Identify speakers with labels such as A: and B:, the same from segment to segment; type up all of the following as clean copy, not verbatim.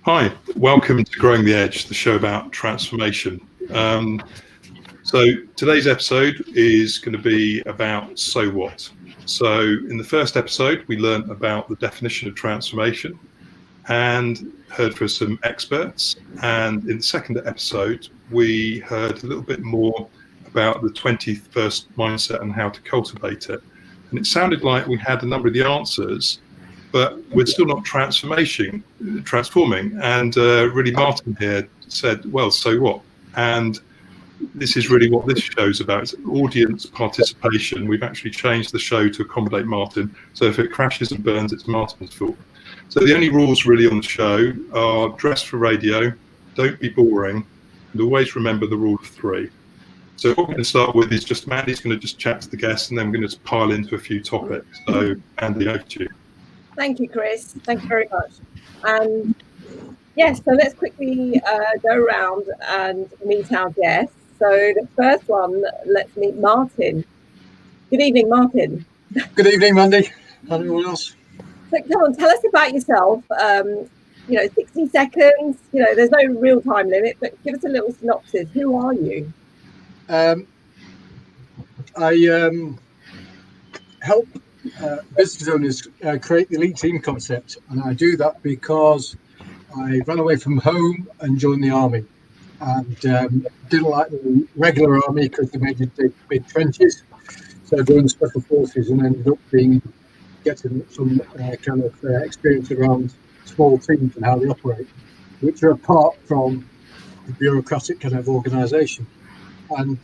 A: Hi, welcome to Growing the Edge, the show about transformation. So today's episode is going to be about so what. So in the first episode, we learned about the definition of transformation and heard from some experts. And in the second episode, we heard a little bit more about the 21st mindset and how to cultivate it. And it sounded like we had a number of the answers, but we're still not transforming. And really, Martin here said, well, so what? And this is really what this show's about. It's audience participation. We've actually changed the show to accommodate Martin. So if it crashes and burns, it's Martin's fault. So the only rules really on the show are dress for radio, don't be boring, and always remember the rule of three. So what we're going to start with is just Mandy's going to just chat to the guests, and then we're going to just pile into a few topics. So Andy, over to you.
B: Thank you, Chris. Thank you very much. And yes, so let's quickly go around and meet our guests. So the first one, let's meet Martin. Good evening, Martin.
C: Good evening, Mandy. And everyone else.
B: So come on, tell us about yourself. 60 seconds. There's no real time limit, but give us a little synopsis. Who are you?
C: I help business owners create the elite team concept, and I do that because I ran away from home and joined the army, and didn't like the regular army because they made big trenches. So I joined the special forces and ended up getting some kind of experience around small teams and how they operate, which are apart from the bureaucratic kind of organisation. And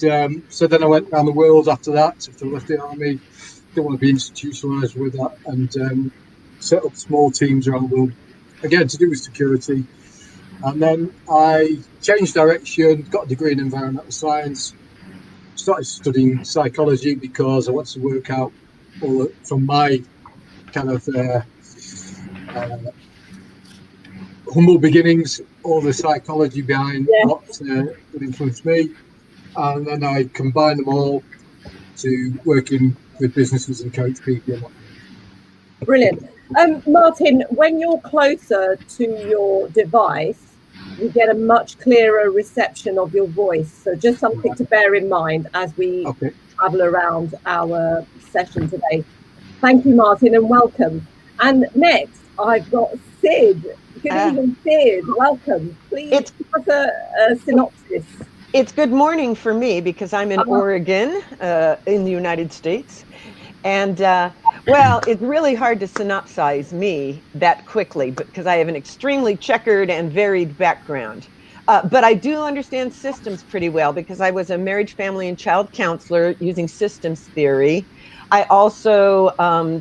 C: so then I went around the world after that. After I left the army, didn't want to be institutionalised with that, and set up small teams around the world, again to do with security. And then I changed direction, got a degree in environmental science, started studying psychology because I wanted to work out from my kind of humble beginnings, all the psychology behind what would influence me. And then I combine them all to working with businesses and coach people.
B: Brilliant. Martin, when you're closer to your device, you get a much clearer reception of your voice. So just something to bear in mind as we travel around our session today. Thank you, Martin, and welcome. And next, I've got Sid. Good evening, Sid. Welcome. Please give us a synopsis.
D: It's good morning for me because I'm in Oregon, in the United States. And, it's really hard to synopsize me that quickly because I have an extremely checkered and varied background. But I do understand systems pretty well because I was a marriage, family, and child counselor using systems theory. I also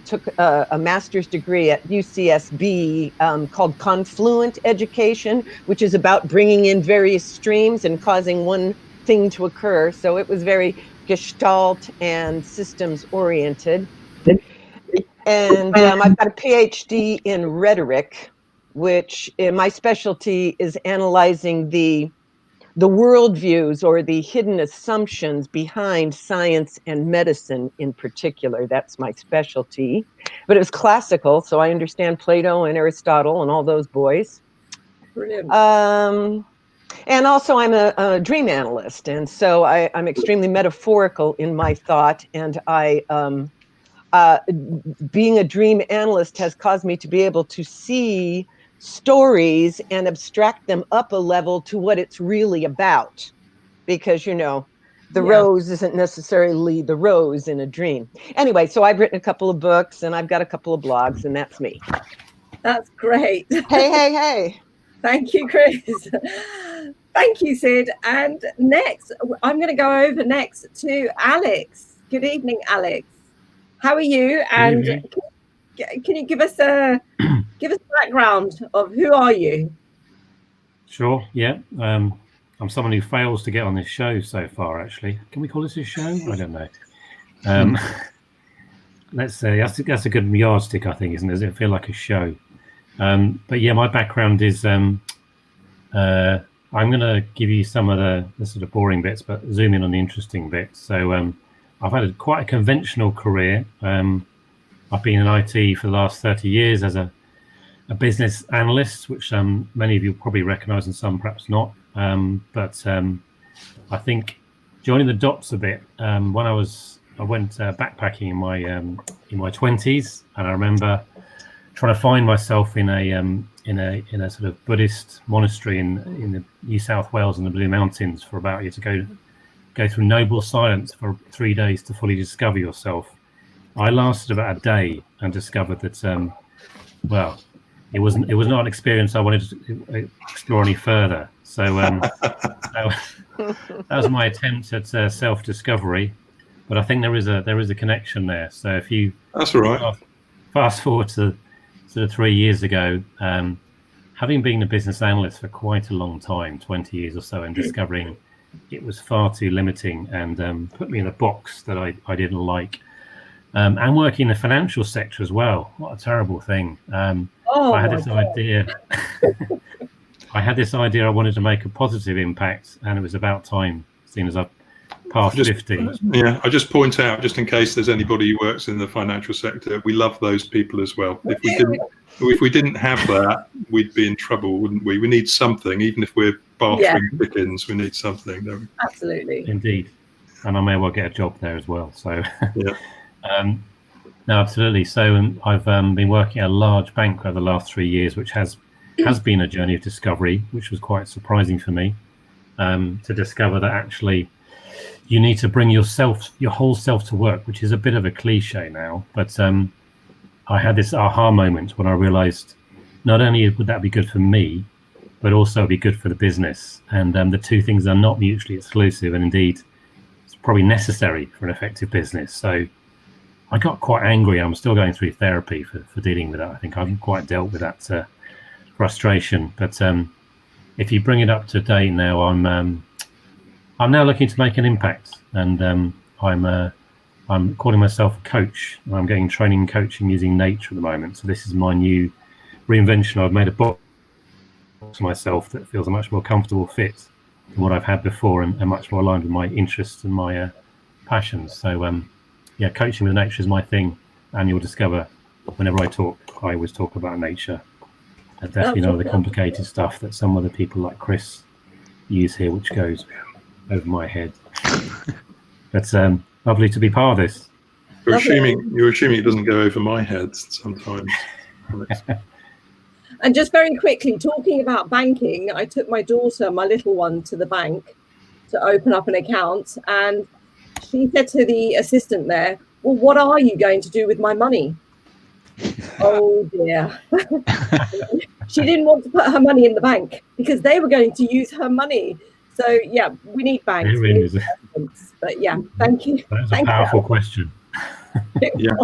D: took a master's degree at UCSB called Confluent Education, which is about bringing in various streams and causing one thing to occur. So it was very Gestalt and systems oriented. And I've got a PhD in rhetoric, which my specialty is analyzing the worldviews or the hidden assumptions behind science and medicine in particular. That's my specialty. But it was classical, so I understand Plato and Aristotle and all those boys.
B: Brilliant.
D: And also I'm a dream analyst. And so I'm extremely metaphorical in my thought. And being a dream analyst has caused me to be able to see stories and abstract them up a level to what it's really about, because the rose isn't necessarily the rose in a dream. Anyway, so I've written a couple of books and I've got a couple of blogs, and that's me.
B: That's great.
D: Hey.
B: Thank you, Chris. Thank you, Sid. And next, I'm going to go over next to Alex. Good evening, Alex. How are you? And can you give us a background of who are you?
E: Sure. Yeah. I'm someone who fails to get on this show so far. Actually, can we call this a show? I don't know. Let's say that's a good yardstick, I think, isn't it? Does it feel like a show? But yeah, my background is I'm going to give you some of the sort of boring bits, but zoom in on the interesting bits. So I've had quite a conventional career. I've been in IT for the last 30 years as a a business analyst, which many of you probably recognise and some perhaps not. But I think joining the dots a bit when I went backpacking in my 20s, and I remember trying to find myself in a sort of Buddhist monastery in the New South Wales in the Blue Mountains for about a year, to go through noble silence for 3 days to fully discover yourself. I lasted about a day and discovered that well, it was not an experience I wanted to explore any further. So that was my attempt at self-discovery. But I think there is a connection there. So if you
A: That's all right.
E: fast forward to sort of 3 years ago, having been a business analyst for quite a long time, 20 years or so, and discovering it was far too limiting and put me in a box that I didn't like. And working in the financial sector as well. What a terrible thing. I had this idea. I had this idea I wanted to make a positive impact, and it was about time, seeing as I've passed 50.
A: Yeah, I just point out, just in case there's anybody who works in the financial sector, we love those people as well. If we didn't have that, we'd be in trouble, wouldn't we? We need something, even if we're bartering chickens. We need something, don't we?
B: Absolutely.
E: Indeed, and I may well get a job there as well. So
A: yeah.
E: No, absolutely. So I've been working at a large bank over the last 3 years, which has been a journey of discovery, which was quite surprising for me, to discover that actually you need to bring your whole self to work, which is a bit of a cliche now. But I had this aha moment when I realized not only would that be good for me, but also be good for the business. And the two things are not mutually exclusive. And indeed, it's probably necessary for an effective business. So I got quite angry. I'm still going through therapy for dealing with that. I think I've quite dealt with that frustration. But if you bring it up to date now, I'm now looking to make an impact, and I'm calling myself a coach. I'm getting training and coaching using nature at the moment. So this is my new reinvention. I've made a box for myself that feels a much more comfortable fit than what I've had before, and much more aligned with my interests and my passions. So yeah, coaching with nature is my thing, and you'll discover whenever I talk, I always talk about nature. And definitely none of the complicated stuff that some other people like Chris use here, which goes over my head. But lovely to be part of this.
A: You're assuming it doesn't go over my head sometimes.
B: And just very quickly, talking about banking, I took my daughter, my little one, to the bank to open up an account, and she said to the assistant there, "Well, what are you going to do with my money?" Oh dear. She didn't want to put her money in the bank because they were going to use her money. So yeah, we need banks. We need investments. But yeah, thank you.
E: That's a powerful question.
A: Yeah.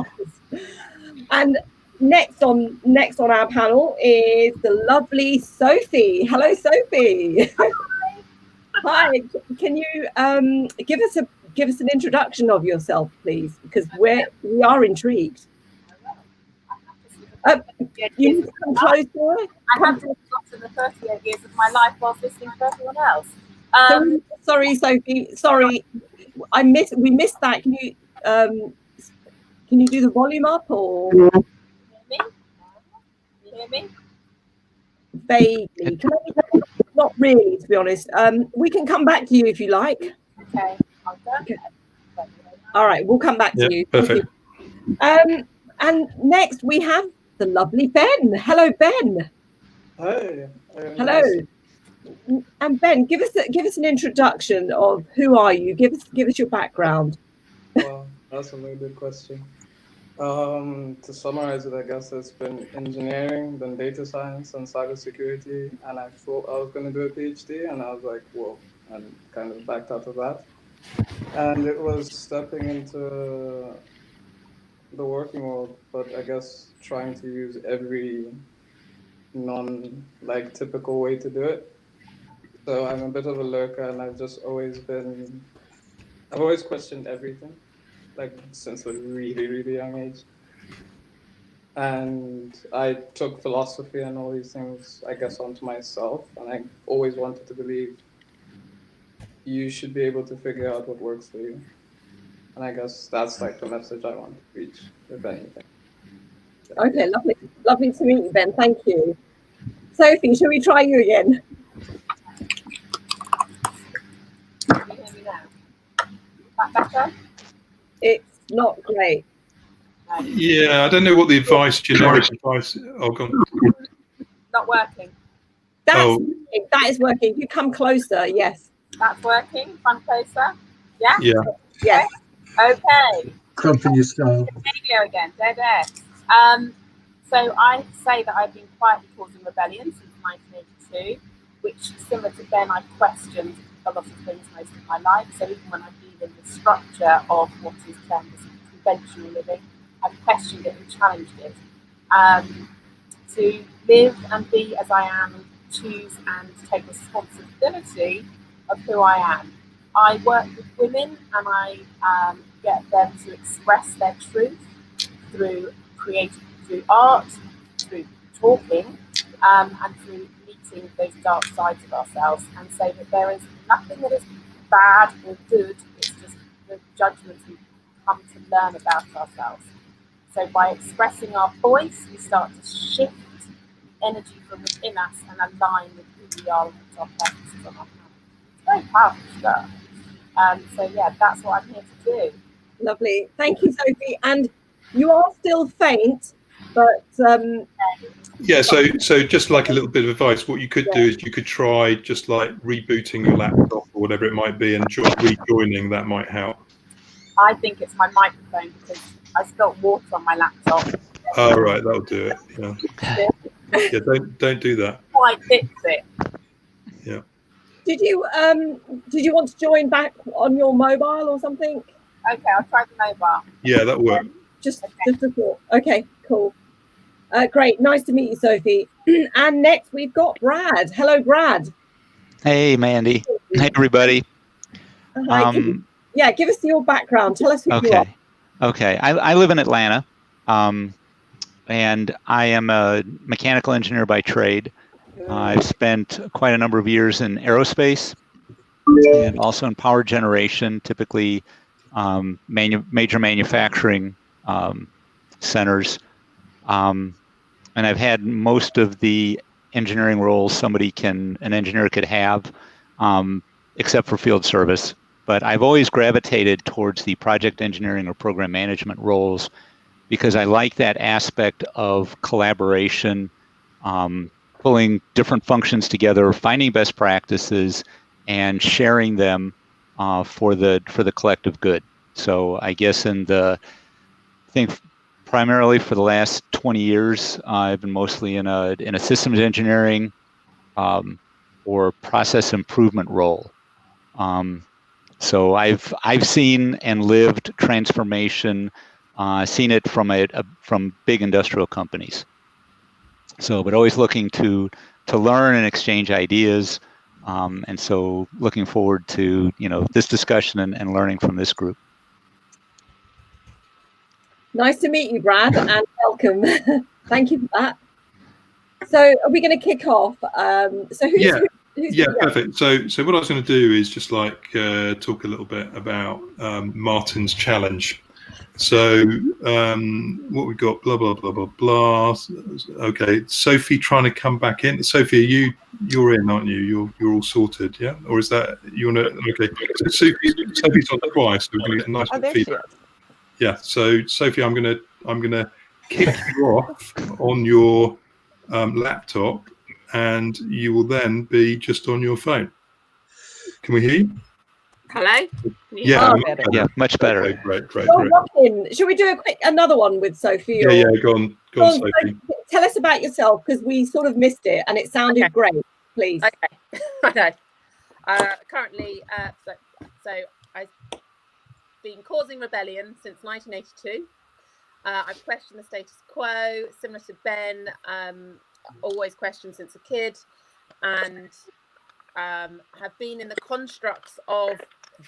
B: And next on our panel is the lovely Sophie. Hello, Sophie. Hi. Can you give us an introduction of yourself, please? Because we are intrigued. You need to come close to it.
F: I have lived lots of the 38 years of my life whilst listening to everyone else.
B: Sorry, Sophie. Sorry, we missed that. Can you do the volume up or?
F: Can you hear me?
B: Vaguely. Not really, to be honest. We can come back to you if you like.
F: Okay. Okay.
B: All right, we'll come back to you.
A: Perfect.
B: And next we have the lovely Ben. Hello, Ben.
G: Hi.
B: Hello. And Ben, give us an introduction of who are you? Give us your background.
G: Well, that's a loaded question. To summarize it, I guess it's been engineering, then data science and cybersecurity, and I thought I was going to do a PhD, and I was like, whoa, and kind of backed out of that. And it was stepping into the working world, but I guess trying to use every typical way to do it. So I'm a bit of a lurker, and I've always questioned everything, since a really, really young age. And I took philosophy and all these things, I guess, onto myself, and I always wanted to believe you should be able to figure out what works for you. And I guess that's the message I want to reach, if anything.
B: Okay, lovely. Lovely to meet you, Ben. Thank you. Sophie, shall we try you again?
F: Can you hear me now? That better?
B: It's not great.
F: No,
A: Yeah, I don't know what the advice, generic advice. Oh, go on.
F: not working.
A: Oh.
B: That is working. If you come closer, yes.
F: That's working. Come closer. Yeah?
A: Yeah.
B: Yes.
F: Okay.
C: Cramping your style.
F: Video again. Dead air. So I say that I've been quietly causing rebellion since 1982, which, similar to Ben, I've questioned a lot of things most of my life. So even when I've been in the structure of what is termed as conventional living, I've questioned it and challenged it. To live and be as I am, and choose and take responsibility of who I am. I work with women and I get them to express their truth through creative, through art, through talking, and through meeting those dark sides of ourselves, and say that there is nothing that is bad or good, it's just the judgments we come to learn about ourselves. So by expressing our voice, we start to shift energy from within us and align with who we are and what our purpose is on our planet. It's very powerful stuff. So yeah, that's what I'm here to do.
B: Lovely. Thank you, Sophie. And you are still faint, but
A: Yeah, so just like a little bit of advice, what you could do is you could try just like rebooting your laptop or whatever it might be and rejoining. That might help.
F: I think it's my microphone because I spilled water on my laptop.
A: Oh, right, that'll do it. Yeah. Yeah, don't do that.
F: Quite fix it.
A: Yeah.
B: did you want to join back on your mobile or something?
F: Okay, I'll try the mobile.
A: Yeah, that worked.
B: Just a thought. Okay, cool. Great. Nice to meet you, Sophie. And next we've got Brad. Hello, Brad.
H: Hey, Mandy. Hey, everybody.
B: Hi. Give us your background. Tell us who you are.
H: Okay. I live in Atlanta, and I am a mechanical engineer by trade. I've spent quite a number of years in aerospace and also in power generation, typically major manufacturing centers. And I've had most of the engineering roles an engineer could have, except for field service. But I've always gravitated towards the project engineering or program management roles because I like that aspect of collaboration, pulling different functions together, finding best practices, and sharing them for the collective good. So I guess I think primarily for the last 20 years, I've been mostly in a systems engineering or process improvement role. So I've seen and lived transformation, seen it from big industrial companies. So, but always looking to learn and exchange ideas, and so looking forward to this discussion and learning from this group.
B: Nice to meet you, Brad, and welcome. Thank you for that. So, are we going to kick off? So, who's
A: perfect. So what I was going to do is just like talk a little bit about Martin's challenge. So what we got, blah blah blah blah blah. Okay, Sophie trying to come back in. Sophie, you're in, aren't you? You're all sorted, yeah? Or is that you want to? Okay, so Sophie's on twice. So we're going to get a nice
D: there
A: feedback.
D: she is.
A: Yeah. So Sophie, I'm gonna kick you off on your laptop, and you will then be just on your phone. Can we hear you?
F: Hello?
A: Yeah,
H: much better.
A: Okay, great.
B: Shall we do another one with Sophie?
A: Yeah, go on, Sophie.
B: Tell us about yourself because we sort of missed it and it sounded great. Please.
F: Okay. Okay. Currently, so I've been causing rebellion since 1982. I've questioned the status quo, similar to Ben. Always questioned since a kid, and have been in the constructs of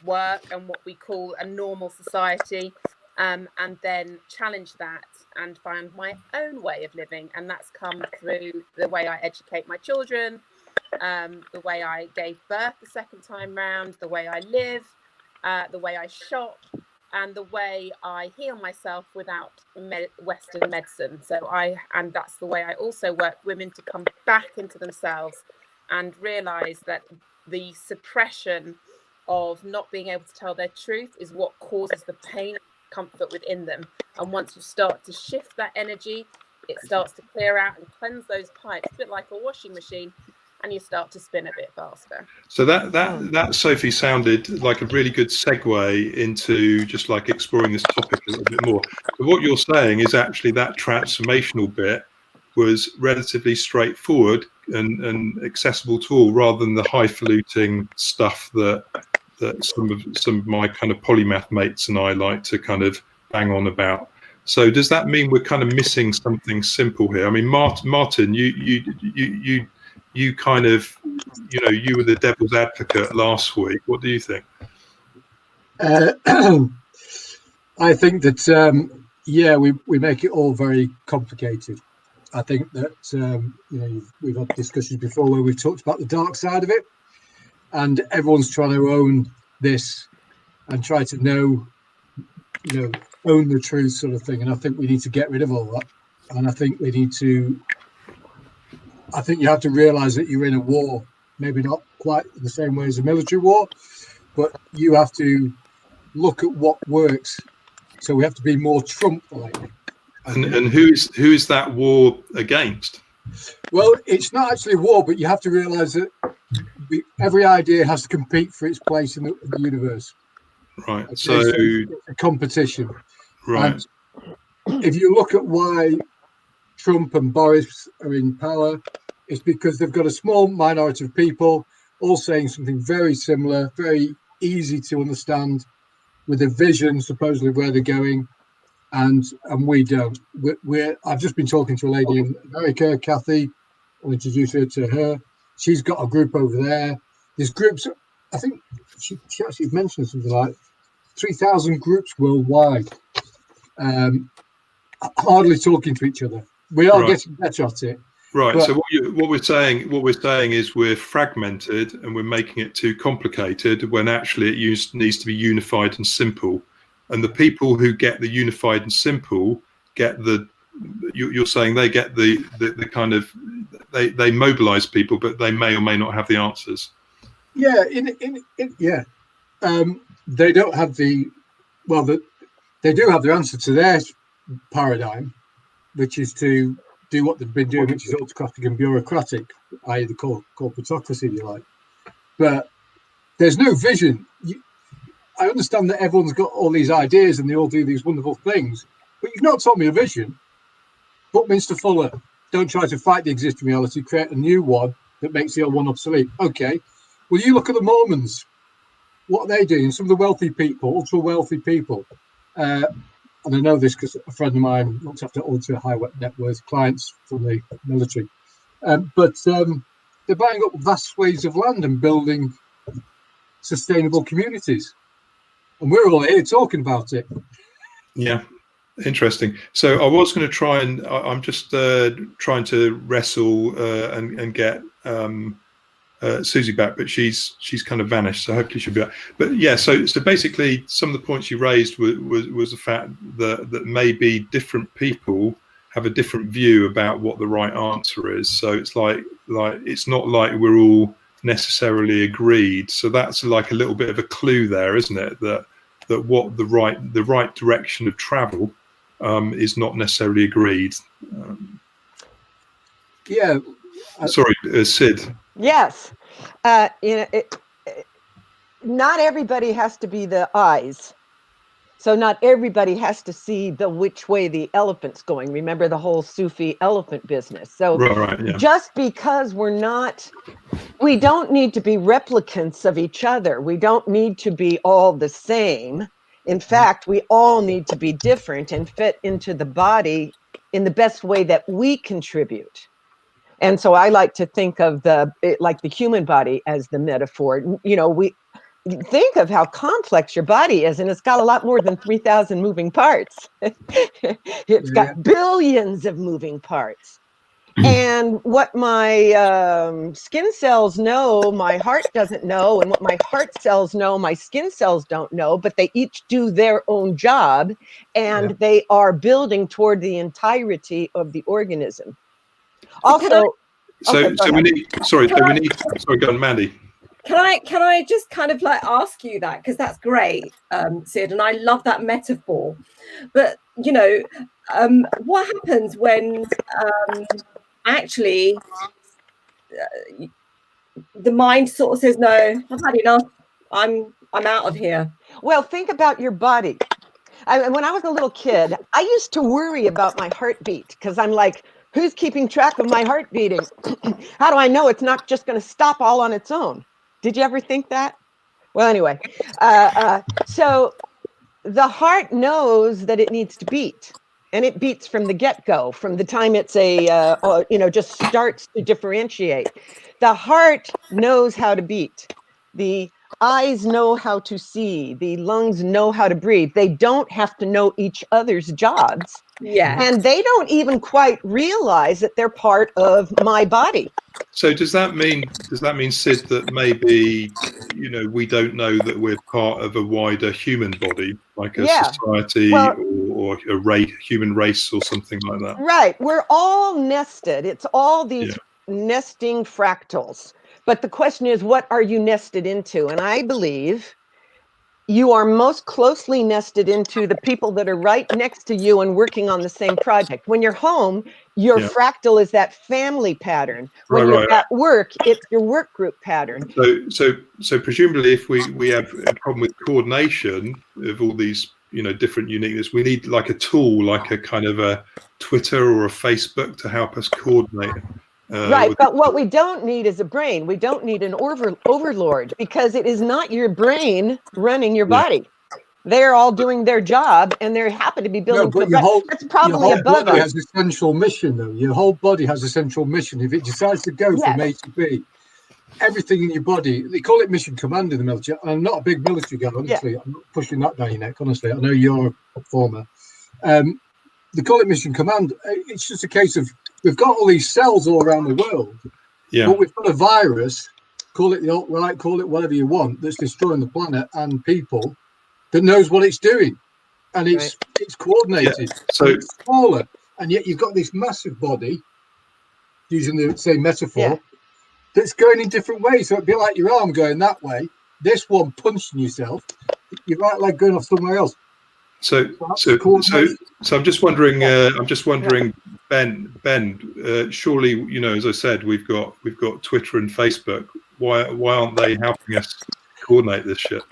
F: work and what we call a normal society, and then challenged that and find my own way of living, and that's come through the way I educate my children, the way I gave birth the second time round, the way I live, the way I shop, and the way I heal myself without Western medicine. And that's the way I also work women to come back into themselves and realize that the suppression of not being able to tell their truth is what causes the pain and comfort within them. And once you start to shift that energy, it starts to clear out and cleanse those pipes, a bit like a washing machine, and you start to spin a bit faster.
A: So that Sophie sounded like a really good segue into just like exploring this topic a little bit more. But what you're saying is actually that transformational bit was relatively straightforward and accessible to all, rather than the highfalutin stuff that some of my kind of polymath mates and I like to kind of bang on about. So does that mean we're kind of missing something simple here? I mean, Martin, you kind of, you were the devil's advocate last week. What do you think?
C: I think that, we make it all very complicated. I think that, we've had discussions before where we've talked about the dark side of it, and everyone's trying to own this and try to own the truth sort of thing. And I think we need to get rid of all that. And I think you have to realize that you're in a war, maybe not quite the same way as a military war, but you have to look at what works. So we have to be more Trump-like.
A: And who is that war against?
C: Well, it's not actually a war, but you have to realize that every idea has to compete for its place in the universe.
A: Right.
C: Okay,
A: So
C: it's a competition.
A: right.
C: And if you look at why Trump and Boris are in power, it's because they've got a small minority of people all saying something very similar, very easy to understand, with a vision supposedly where they're going, and we don't. I've just been talking to a lady in America, Kathy. I'll introduce her to her. She's got a group over there. There's groups. I think she actually mentioned something like 3,000 groups worldwide, hardly talking to each other. We are getting better at it.
A: Right.
C: But,
A: so what we're saying is we're fragmented and we're making it too complicated, when actually it needs to be unified and simple. And the people who get the unified and simple get you're saying they get the kind of, they mobilize people, but they may or may not have the answers.
C: Yeah, they don't have they do have the answer to their paradigm, which is to do what they've been doing, which is autocratic and bureaucratic, i.e. the corporatocracy, if you like. But there's no vision. I understand that everyone's got all these ideas and they all do these wonderful things, but you've not told me a vision. Buckminster Fuller, don't try to fight the existing reality, create a new one that makes the old one obsolete. Okay, well, you look at the Mormons. What are they doing? Some of the wealthy people, ultra wealthy people, and I know this because a friend of mine looks after ultra high net worth clients from the military, but they're buying up vast swathes of land and building sustainable communities. And we're all here talking about it.
A: Yeah, interesting. So I was going to try and I'm just trying to wrestle and get Susie back, but she's kind of vanished. So hopefully she'll be back. But yeah, so basically some of the points you raised was the fact that maybe different people have a different view about what the right answer is. So it's like it's not like we're all necessarily agreed. So that's like a little bit of a clue there, isn't it? That what the right direction of travel is not necessarily agreed. Sorry, Sid.
D: Yes. Not everybody has to be the eyes. So not everybody has to see which way the elephant's going. Remember the whole Sufi elephant business. So
A: right, yeah.
D: Just because we don't need to be replicants of each other. We don't need to be all the same. In fact, we all need to be different and fit into the body in the best way that we contribute. And so I like to think of the human body as the metaphor. We think of how complex your body is, and it's got a lot more than 3,000 moving parts. It's got billions of moving parts. And what my skin cells know, my heart doesn't know. And what my heart cells know, my skin cells don't know. But they each do their own job. And they are building toward the entirety of the organism. Also,
A: so we need, sorry, go on, Mandy.
B: Can I just kind of like ask you that, because that's great, Sid, and I love that metaphor. But you know, what happens when actually the mind sort of says, "No, I've had enough. I'm out of here."
D: well, think about your body. When I was a little kid, I used to worry about my heartbeat because I'm like, who's keeping track of my heart beating? How do I know it's not just going to stop all on its own? Did you ever think that? Well, anyway, so the heart knows that it needs to beat, and it beats from the get-go, from the time it's just starts to differentiate. The heart knows how to beat. The eyes know how to see. The lungs know how to breathe. They don't have to know each other's jobs.
B: Yeah.
D: And they don't even quite realize that they're part of my body.
A: So does that mean, Sid, that maybe, we don't know that we're part of a wider human body, like a society or a human race or something like that?
D: Right. We're all nested. It's all these nesting fractals. But the question is, what are you nested into? And I believe you are most closely nested into the people that are right next to you and working on the same project. When you're home, your fractal is that family pattern. When you're at work, it's your work group pattern.
A: So presumably, if we have a problem with coordination of all these, different uniqueness, we need like a tool, like a kind of a Twitter or a Facebook to help us coordinate.
D: Right, but what we don't need is a brain. We don't need an overlord, because it is not your brain running your body. They're all doing their job, and they happen to be building. That's probably above us.
C: Your whole body has a central mission, though. Your whole body has a central mission. If it decides to go from A to B, everything in your body, they call it mission command in the military. I'm not a big military guy, honestly. I'm not pushing that down your neck, honestly. I know you're a former. They call it mission command. It's just a case of, we've got all these cells all around the world, but we've got a virus, call it whatever you want, that's destroying the planet and people, that knows what it's doing, and it's coordinated. So it's smaller, and yet you've got this massive body, using the same metaphor, that's going in different ways. So it'd be like your arm going that way, this one punching yourself, your right leg going off somewhere else. So I'm just wondering,
A: Ben, surely, as I said, we've got Twitter and Facebook. Why aren't they helping us coordinate this shit?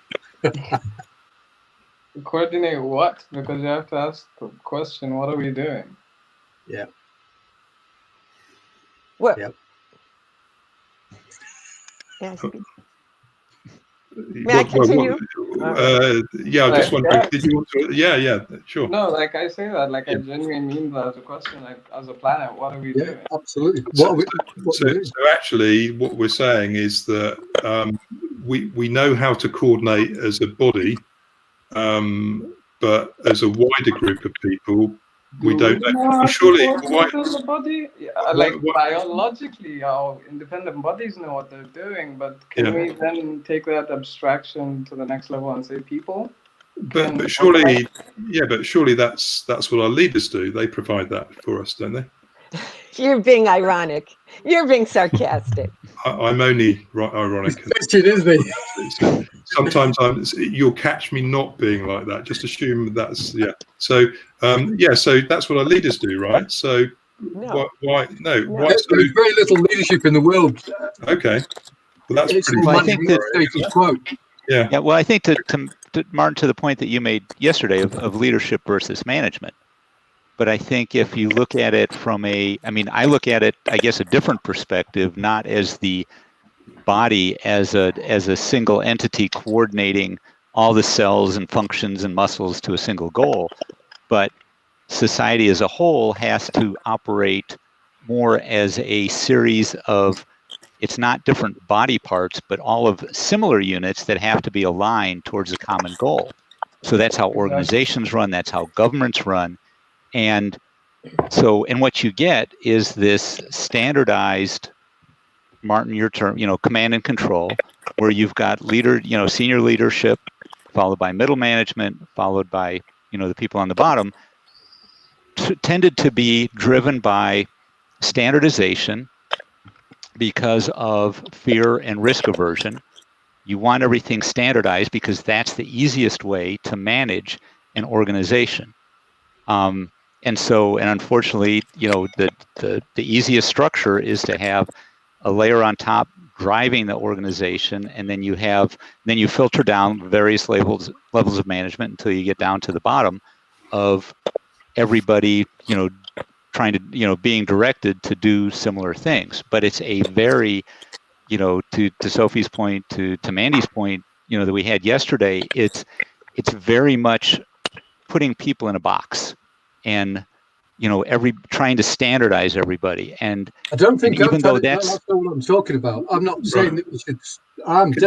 G: Coordinate what? Because you have to ask the question, what are we doing?
C: Yeah.
D: What?
C: Yep.
D: May I continue?
A: I just wondering, did you want to? Yeah, sure.
G: No, like I say that, like I genuinely mean that as a question, like as a planet, what are we doing?
C: Absolutely.
A: So actually, what we're saying is that we know how to coordinate as a body, but as a wider group of people, we don't know. Surely,
G: the body, biologically, our independent bodies know what they're doing, but can we then take that abstraction to the next level and say people?
A: But surely, that's what our leaders do. They provide that for us, don't they?
D: You're being ironic. You're being sarcastic.
A: I'm only ironic. Sometimes you'll catch me not being like that. Just assume that's So so that's what our leaders do, right? So why?
C: There's very little leadership in the world.
A: Okay, well that's pretty.
H: I think that well, I think to Martin, to the point that you made yesterday of leadership versus management. But I think if you look at it from I look at it, I guess, a different perspective, not as the body as a single entity coordinating all the cells and functions and muscles to a single goal, but society as a whole has to operate more as a series of, it's not different body parts, but all of similar units that have to be aligned towards a common goal. So that's how organizations run, that's how governments run. And So, and what you get is this standardized, Martin, your term, command and control, where you've got senior leadership, followed by middle management, followed by, the people on the bottom, tended to be driven by standardization because of fear and risk aversion. You want everything standardized because that's the easiest way to manage an organization. And unfortunately, the easiest structure is to have a layer on top driving the organization, and then you filter down various levels of management until you get down to the bottom of everybody, trying to, being directed to do similar things. But it's a very, to Sophie's point, to Mandy's point, that we had yesterday, it's very much putting people in a box and, trying to standardize everybody. And
C: I don't think
H: even though that's
C: what I'm talking about. I'm not saying that we should.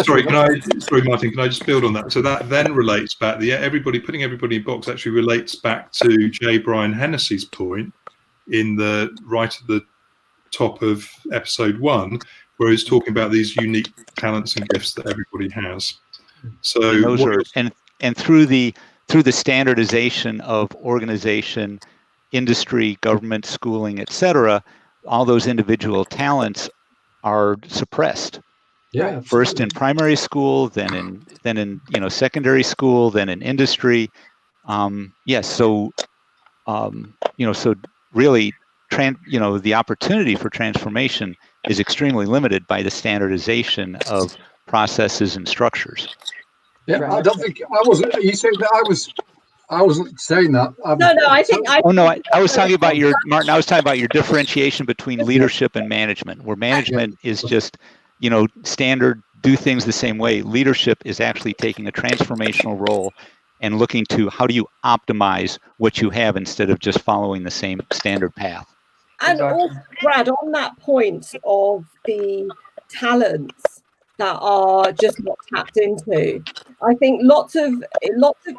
A: Sorry, Martin, can I just build on that? So that then relates back, putting everybody in box actually relates back to J. Brian Hennessy's point in the right at the top of episode 1, where he's talking about these unique talents and gifts that everybody has. So
H: and those are, and through the standardization of organization, industry, government, schooling, etc., all those individual talents are suppressed.
C: Yeah.
H: First in primary school, then in secondary school, then in industry. So really, the opportunity for transformation is extremely limited by the standardization of processes and structures.
C: Yeah, I don't think I wasn't. You said that I wasn't saying that.
H: I was talking about Martin. I was talking about your differentiation between leadership and management, where management is just, standard, do things the same way. Leadership is actually taking a transformational role and looking to how do you optimize what you have instead of just following the same standard path.
B: And also, Brad, on that point of the talents that are just not tapped into, I think lots of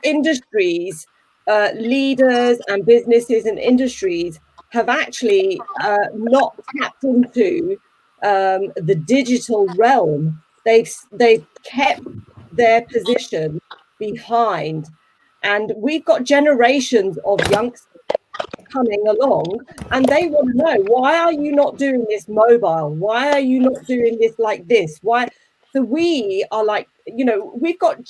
B: industries, leaders and businesses and industries have actually not tapped into the digital realm. They've kept their position behind, and we've got generations of youngsters coming along, and they want to know, why are you not doing this mobile? Why are you not doing this like this? Why? So we are like, we've got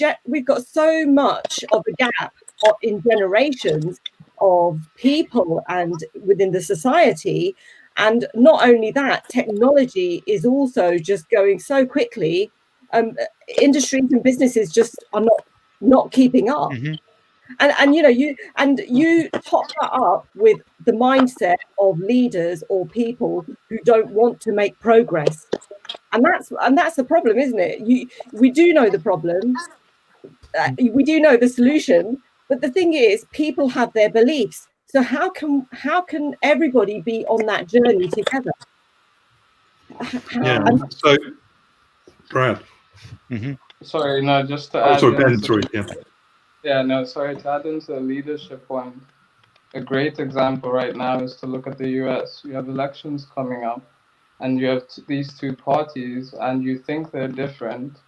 B: so much of a gap in generations of people and within the society. And not only that, technology is also just going so quickly. Industries and businesses just are not keeping up.
H: Mm-hmm.
B: And you top that up with the mindset of leaders or people who don't want to make progress, and that's the problem, isn't it? We do know the problem, we do know the solution, but the thing is, people have their beliefs. So how can everybody be on that journey together?
A: So, Brad.
H: Mm-hmm.
G: Sorry, no, just to add.
A: Sorry, Ben. Sorry, yeah.
G: Yeah, no, sorry, to add into the leadership one, a great example right now is to look at the US. You have elections coming up, and you have these two parties, and you think they're different,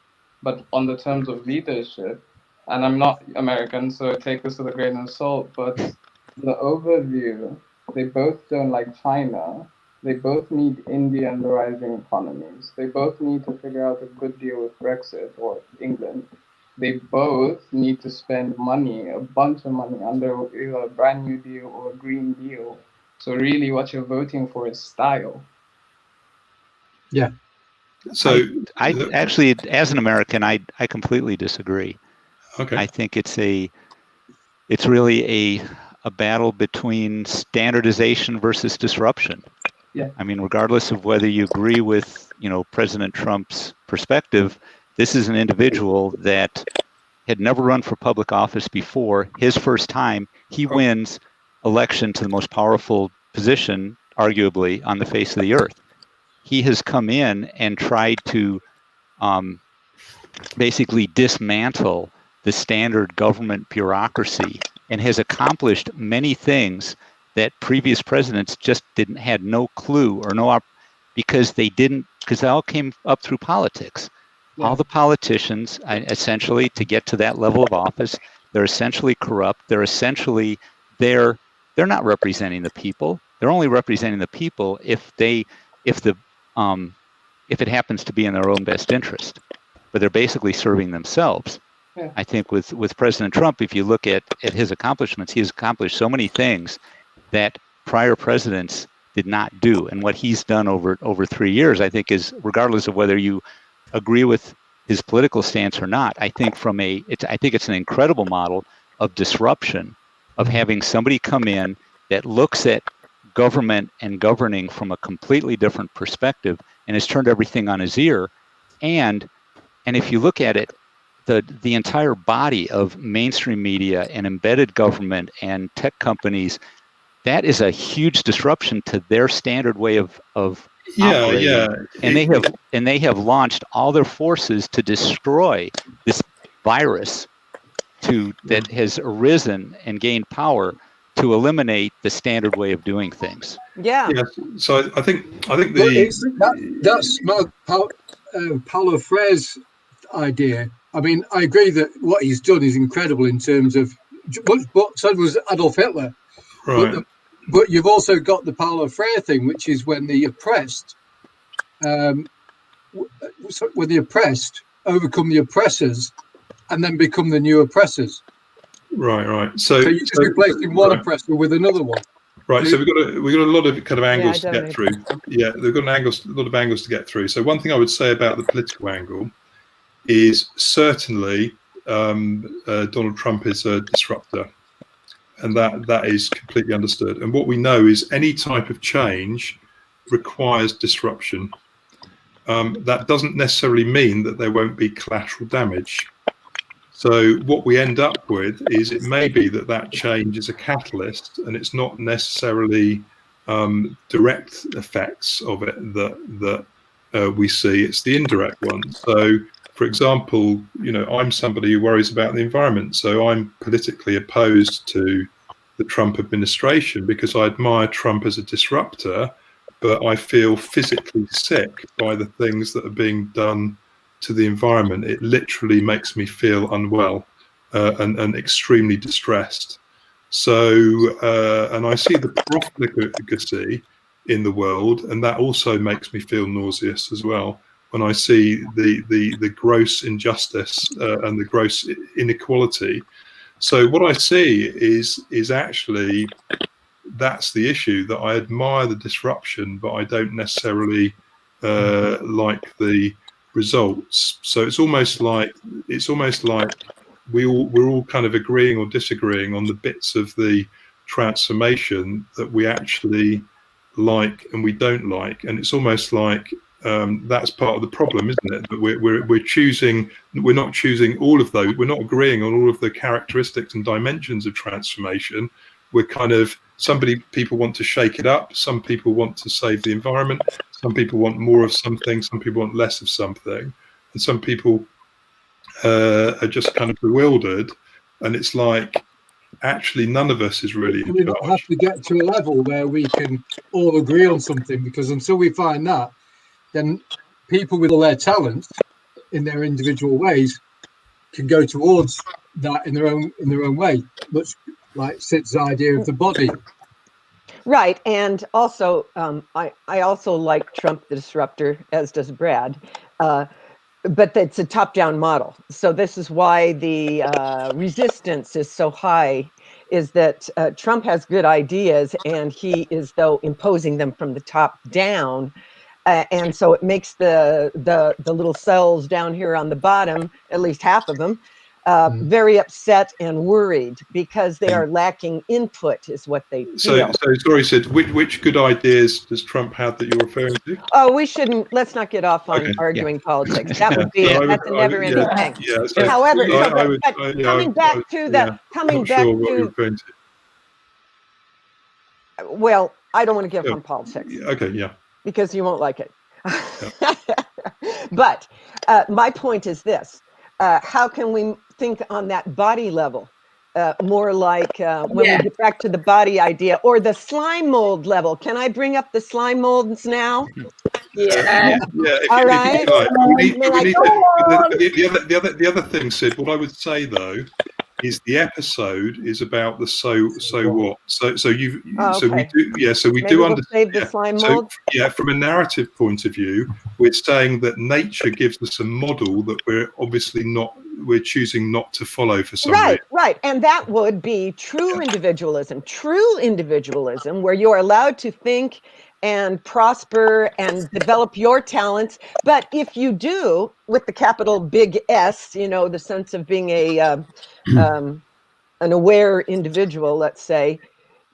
G: but on the terms of leadership, and I'm not American, so take this with a grain of salt, but the overview, they both don't like China. They both need India and the rising economies. They both need to figure out a good deal with Brexit or England. They both need to spend money, a bunch of money, under either a brand new deal or a green deal. So really what you're voting for is style.
C: Yeah.
A: So
H: I actually, as an American, I completely disagree.
A: Okay.
H: I think it's really a battle between standardization versus disruption.
G: Yeah.
H: I mean, regardless of whether you agree with, President Trump's perspective, this is an individual that had never run for public office before. His first time, he wins election to the most powerful position, arguably, on the face of the earth. He has come in and tried to basically dismantle the standard government bureaucracy and has accomplished many things that previous presidents just had no clue or because they all came up through politics.
C: Yeah.
H: All the politicians, essentially, to get to that level of office, they're essentially corrupt. They're not representing the people. They're only representing the people if it happens to be in their own best interest. But they're basically serving themselves.
G: Yeah.
H: I think with President Trump, if you look at his accomplishments, he has accomplished so many things that prior presidents did not do. And what he's done over 3 years, I think, is, regardless of whether you agree with his political stance or not, I think I think it's an incredible model of disruption, of having somebody come in that looks at government and governing from a completely different perspective and has turned everything on his ear. And if you look at it, the entire body of mainstream media and embedded government and tech companies, that is a huge disruption to their standard way of operating. And they have launched all their forces to destroy this virus that has arisen and gained power to eliminate the standard way of doing things.
D: Yeah.
A: So I think
C: that's Paulo Freire's idea. I mean, I agree that what he's done is incredible in terms of what said was Adolf Hitler.
A: right.
C: But you've also got the Paulo Freire thing, which is when the oppressed, overcome the oppressors, and then become the new oppressors.
A: Right.
C: So you're just replacing one oppressor with another one.
A: Right, so we've got a lot of kind of angles to get through.
D: That.
A: Yeah, they've got a lot of angles to get through. So one thing I would say about the political angle is certainly Donald Trump is a disruptor, and that is completely understood. And what we know is any type of change requires disruption. That doesn't necessarily mean that there won't be collateral damage. So what we end up with is it may be that change is a catalyst, and it's not necessarily direct effects of it that we see. It's the indirect ones. So, for example, I'm somebody who worries about the environment. So I'm politically opposed to the Trump administration because I admire Trump as a disruptor, but I feel physically sick by the things that are being done to the environment. It literally makes me feel unwell and extremely distressed. So, and I see the profligacy in the world, and that also makes me feel nauseous as well. When I see the gross injustice and the gross inequality. So what I see is actually that's the issue, that I admire the disruption, but I don't necessarily like the results. So it's almost like we're all kind of agreeing or disagreeing on the bits of the transformation that we actually like and we don't like, and it's almost like that's part of the problem, isn't it? That we're not choosing all of those. We're not agreeing on all of the characteristics and dimensions of transformation. We're kind of people want to shake it up. Some people want to save the environment. Some people want more of something. Some people want less of something, and some people are just kind of bewildered. And it's like, actually, none of us is really in charge.
C: We have to get to a level where we can all agree on something, because until we find that, then people with all their talents in their individual ways can go towards that in their own way, much like Sid's idea of the body.
D: Right, and also I also like Trump the disruptor, as does Brad, but it's a top-down model. So this is why the resistance is so high, is that Trump has good ideas and he is, though, imposing them from the top down. And so it makes the little cells down here on the bottom, at least half of them, very upset and worried because they are lacking input, is what they feel.
A: So sorry, Sid, which good ideas does Trump have that you're referring to?
D: Oh, let's not get off on arguing politics. That would be, that's a never-ending thing.
A: Yeah, so
D: however,
A: coming back to
D: well, I don't want to get off on politics.
A: Okay, yeah.
D: Because you won't like it. But my point is this. How can we think on that body level? more like when we get back to the body idea or the slime mold level. Can I bring up the slime molds now?
B: Yeah.
D: All right.
A: The other thing, Sid, what I would say though, is the episode is about the so what. So we
D: Maybe
A: do
D: we'll
A: understand.
D: save the slime mold.
A: So from a narrative point of view, we're saying that nature gives us a model that we're choosing not to follow for some reason.
D: Right. And that would be true individualism. True individualism, where you're allowed to think and prosper and develop your talents. But if you do, with the capital big S, the sense of being an aware individual, let's say,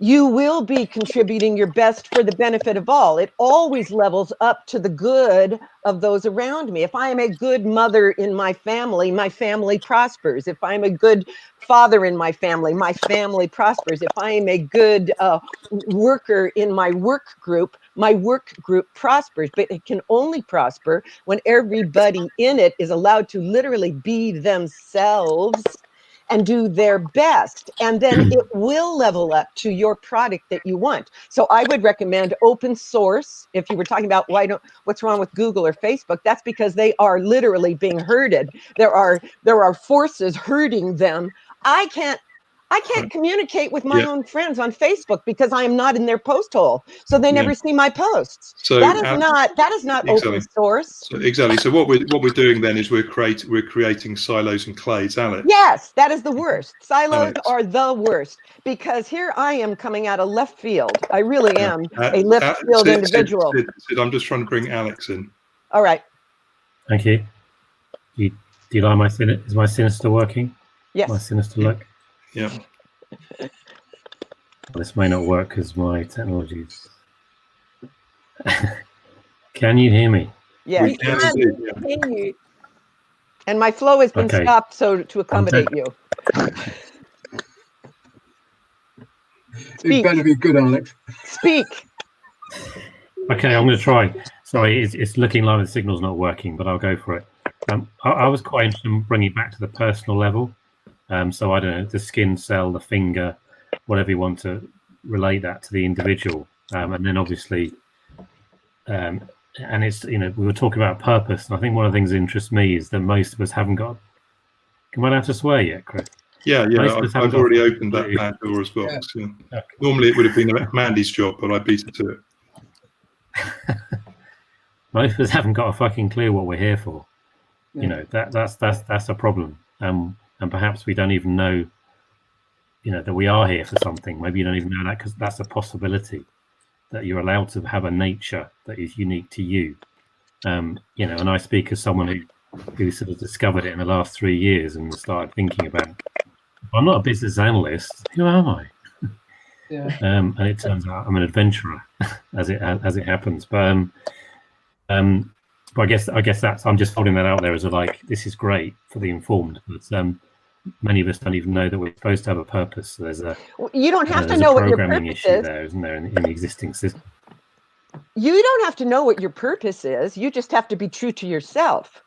D: you will be contributing your best for the benefit of all. It always levels up to the good of those around me. If I am a good mother in my family prospers. If I'm a good father in my family prospers. If I am a good worker in my work group prospers. But it can only prosper when everybody in it is allowed to literally be themselves and do their best, and then it will level up to your product that you want. So I would recommend open source. If you were talking about what's wrong with Google or Facebook, that's because they are literally being herded. There are forces herding them. I can't communicate with my own friends on Facebook because I am not in their post hole, so they never see my posts. So that is not open source.
A: So exactly. So what we're doing then is we're creating silos and clades, Alex.
D: Yes, that is the worst. Silos are the worst, because here I am coming out of left field. I really am a left field individual.
A: Sid, I'm just trying to bring Alex in.
D: All right.
E: Thank you. Do you like my sinister? Is my sinister working?
D: Yes.
E: My sinister look.
A: Yeah.
E: This may not work because my technology's. Can you hear me?
D: Yes.
B: We can hear you.
D: And my flow has been stopped to accommodate you.
C: It better be good, Alex.
D: Speak.
E: Okay, I'm going to try. Sorry, it's looking like the signal's not working, but I'll go for it. I was quite interested in bringing it back to the personal level. So I don't know, the skin cell, the finger, whatever you want to relate that to the individual. And then obviously, and it's, we were talking about purpose. And I think one of the things that interests me is that most of us haven't got, am I allowed to swear yet, Chris?
A: Yeah, I've already opened that Pandora's box. Yeah. Okay. Normally it would have been Mandy's job, but I beat it to it.
E: Most of us haven't got a fucking clue what we're here for.
C: Yeah.
E: That's a problem. And perhaps we don't even know, that we are here for something. Maybe you don't even know that, because that's a possibility, that you're allowed to have a nature that is unique to you. And I speak as someone who sort of discovered it in the last 3 years and started thinking about, I'm not a business analyst, who am I?
C: Yeah.
E: And it turns out I'm an adventurer, as it happens. But I guess that's, I'm just holding that out there as this is great for the informed, but many of us don't even know that we're supposed to have a purpose. So
D: you don't have to know what your purpose is.
E: There, isn't there, in the existing system?
D: You don't have to know what your purpose is. You just have to be true to yourself.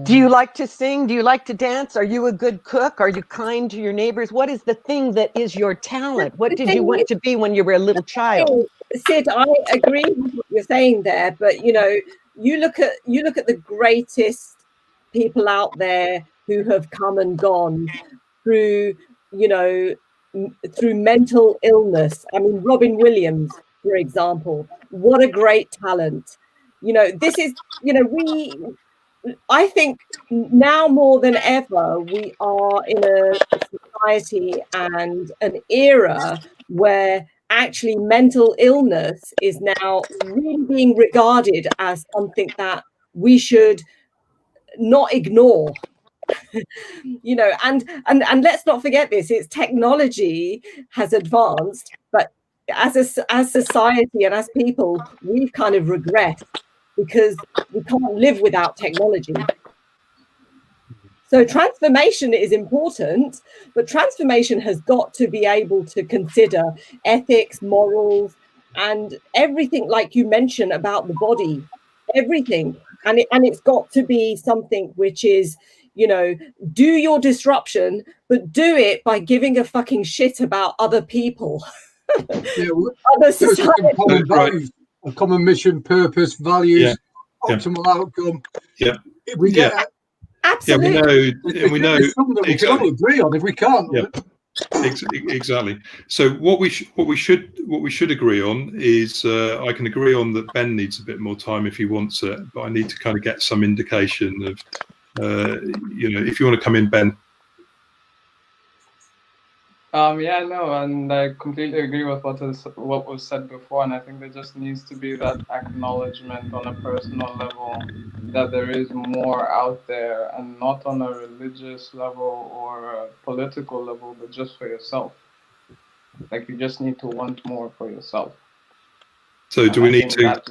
D: Do you like to sing? Do you like to dance? Are you a good cook? Are you kind to your neighbors? What is the thing that is your talent? What did you want to be when you were a little child?
B: Sid, I agree with what you're saying there, but you look at the greatest people out there who have come and gone through mental illness. I mean, Robin Williams, for example, what a great talent. This is, I think now more than ever, we are in a society and an era where actually mental illness is now really being regarded as something that we should not ignore. And let's not forget this, it's technology has advanced, but as society and as people, we've kind of regressed because we can't live without technology. So transformation is important, but transformation has got to be able to consider ethics, morals, and everything, like you mentioned about the body, everything. And it's got to be something which is, you know, do your disruption, but do it by giving a fucking shit about other people.
C: Yeah,
B: Other
C: those are some
B: society.
C: common
A: Right.
C: values, a common mission, purpose, values,
A: Yeah.
C: optimal outcome.
A: Yeah.
C: If we get,
A: Yeah,
B: Absolutely.
A: we know
C: there's something that we can all agree on. If we can't,
A: Yeah. Exactly. So what we should agree on is I can agree on that Ben needs a bit more time if he wants it, but I need to kind of get some indication of you know, if you want to come in, Ben.
G: Yeah, no, and I completely agree with what was said before, and I think there just needs to be that acknowledgement on a personal level that there is more out there, and not on a religious level or a political level, but just for yourself. Like, you just need to want more for yourself.
A: So do we need to?
G: that-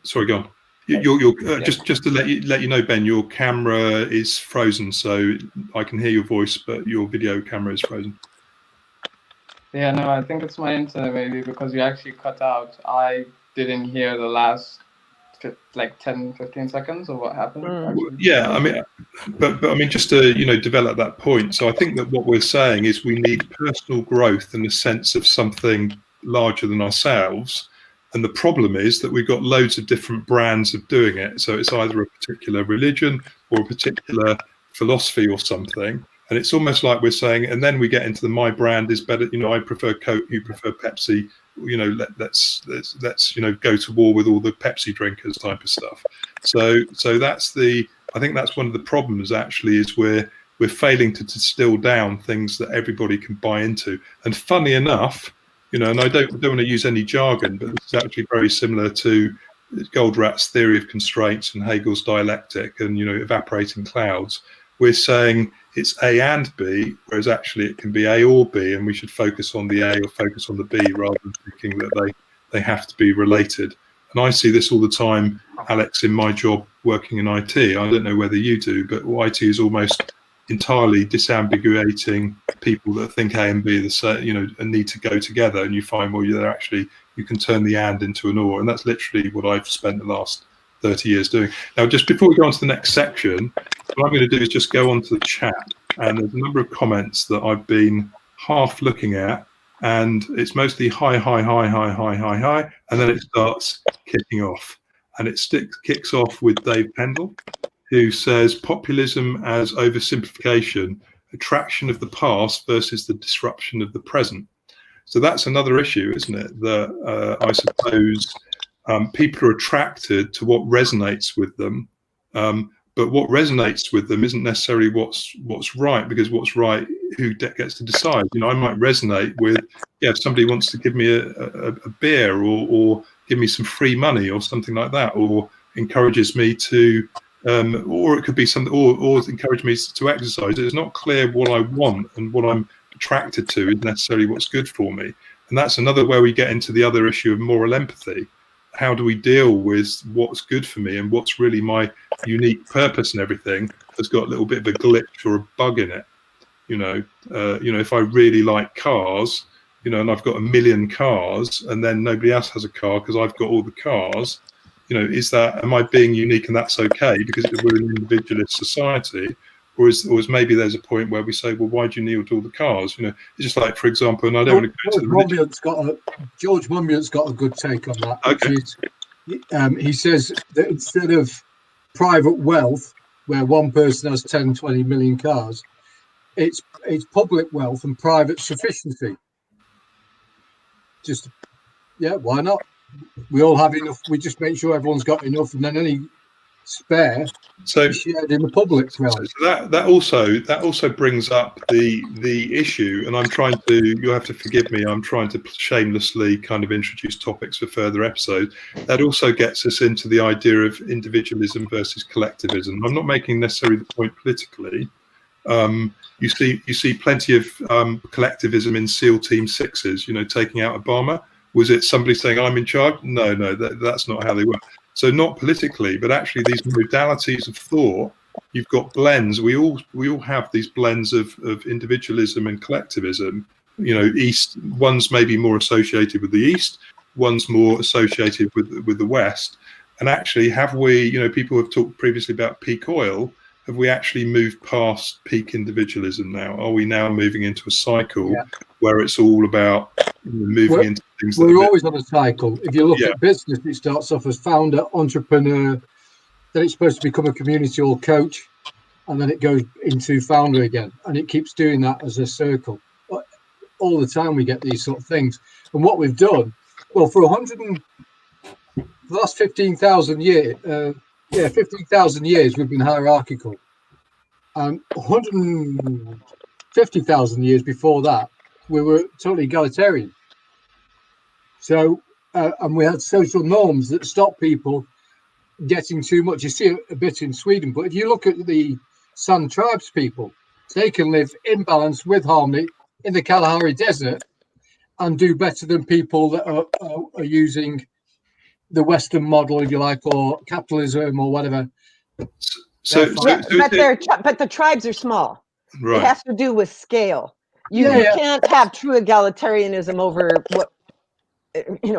A: Sorry, go on. Just to let you know, Ben, your camera is frozen, so I can hear your voice, but your video camera is frozen.
G: Yeah, no, I think it's my internet maybe, because you actually cut out. I didn't hear the last like 10-15 seconds of what happened. actually.
A: Yeah, I mean, but I mean, just to, you know, develop that point. So I think that what we're saying is we need personal growth in the sense of something larger than ourselves. And the problem is that we've got loads of different brands of doing it. So it's either a particular religion or a particular philosophy or something. And it's almost like we're saying, and then we get into the my brand is better. You know, I prefer Coke, you prefer Pepsi. You know, let's you know, go to war with all the Pepsi drinkers type of stuff. So that's the, I think that's one of the problems actually, is we're failing to distill down things that everybody can buy into. And funny enough, you know, and I don't want to use any jargon, but this is actually very similar to Goldratt's theory of constraints and Hegel's dialectic and, you know, evaporating clouds. We're saying it's A and B, whereas actually it can be A or B, and we should focus on the A or focus on the B rather than thinking that they have to be related. And I see this all the time, Alex, in my job working in IT. I don't know whether you do, but IT is almost entirely disambiguating people that think A and B are the same, you know, and need to go together. And you find, well, they're actually, you can turn the and into an or, and that's literally what I've spent the last 30 years doing. Now, just before we go on to the next section, what I'm going to do is just go on to the chat, and there's a number of comments that I've been half looking at, and it's mostly hi, and then it starts kicking off, and it kicks off with Dave Pendle, who says populism as oversimplification, attraction of the past versus the disruption of the present. So that's another issue, isn't it? That I suppose people are attracted to what resonates with them, but what resonates with them isn't necessarily what's right, because what's right, who gets to decide? You know, I might resonate with, yeah, if somebody wants to give me a beer or give me some free money or something like that, or encourages me to, or it could be something, or encourage me to exercise. It's not clear what I want, and what I'm attracted to is necessarily what's good for me. And that's another where we get into the other issue of moral empathy. How do we deal with what's good for me and what's really my unique purpose and everything has got a little bit of a glitch or a bug in it? You know, if I really like cars, you know, and I've got 1 million cars, and then nobody else has a car because I've got all the cars, you know, am I being unique and that's okay because we're an individualist society? Or is maybe there's a point where we say, well, why do you need all the cars? You know, it's just like, for example, and I don't want to go to the
C: George Monbiot's got a good take on that.
A: Okay.
C: He says that instead of private wealth, where one person has 10, 20 million cars, it's public wealth and private sufficiency. Just, yeah, why not? We all have enough. We just make sure everyone's got enough, and then any spare shared in the public realm.
A: So that also brings up the issue, and I'm trying to, you'll have to forgive me, I'm trying to shamelessly kind of introduce topics for further episodes. That also gets us into the idea of individualism versus collectivism. I'm not making necessarily the point politically. You see plenty of collectivism in SEAL Team 6s, you know, taking out Obama. Was it somebody saying I'm in charge? No, that's not how they work. So not politically, but actually these modalities of thought, you've got blends. We all have these blends of individualism and collectivism. You know, one's maybe more associated with the East, one's more associated with the West. And actually, have we, you know, people have talked previously about peak oil. have we actually moved past peak individualism now? Are we now moving into a cycle where it's all about moving into things?
C: We're always on a cycle. If you look at business, it starts off as founder, entrepreneur, then it's supposed to become a community or coach, and then it goes into founder again, and it keeps doing that as a circle. All the time we get these sort of things. And what we've done, well, for the last 15,000 years, 15,000 years we've been hierarchical. 150,000 years before that, we were totally egalitarian. So, and we had social norms that stopped people getting too much. You see a bit in Sweden, but if you look at the San tribes people, they can live in balance with harmony in the Kalahari Desert and do better than people that are using the Western model, if you like, or capitalism or whatever.
D: But the tribes are small.
A: Right.
D: It has to do with scale. You can't have true egalitarianism over what,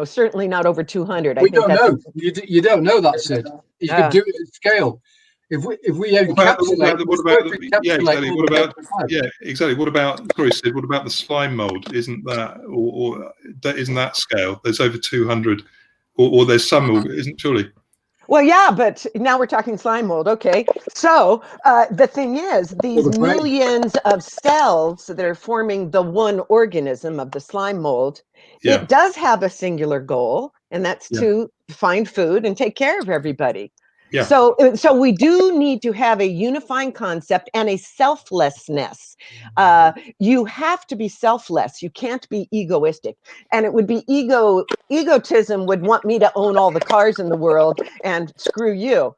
D: certainly not over 200.
C: We don't know. You don't know that, Sid. You can do it at scale. If we encapsulate,
A: exactly. What about, sorry, Sid, what about the slime mold? Isn't that, or isn't that scale? There's over 200, or there's some, isn't surely?
D: Well, yeah, but now we're talking slime mold. Okay, so the thing is, these millions of cells that are forming the one organism of the slime mold, it does have a singular goal, and that's to find food and take care of everybody. Yeah. So we do need to have a unifying concept and a selflessness. You have to be selfless. You can't be egoistic. And it would be egotism would want me to own all the cars in the world and screw you.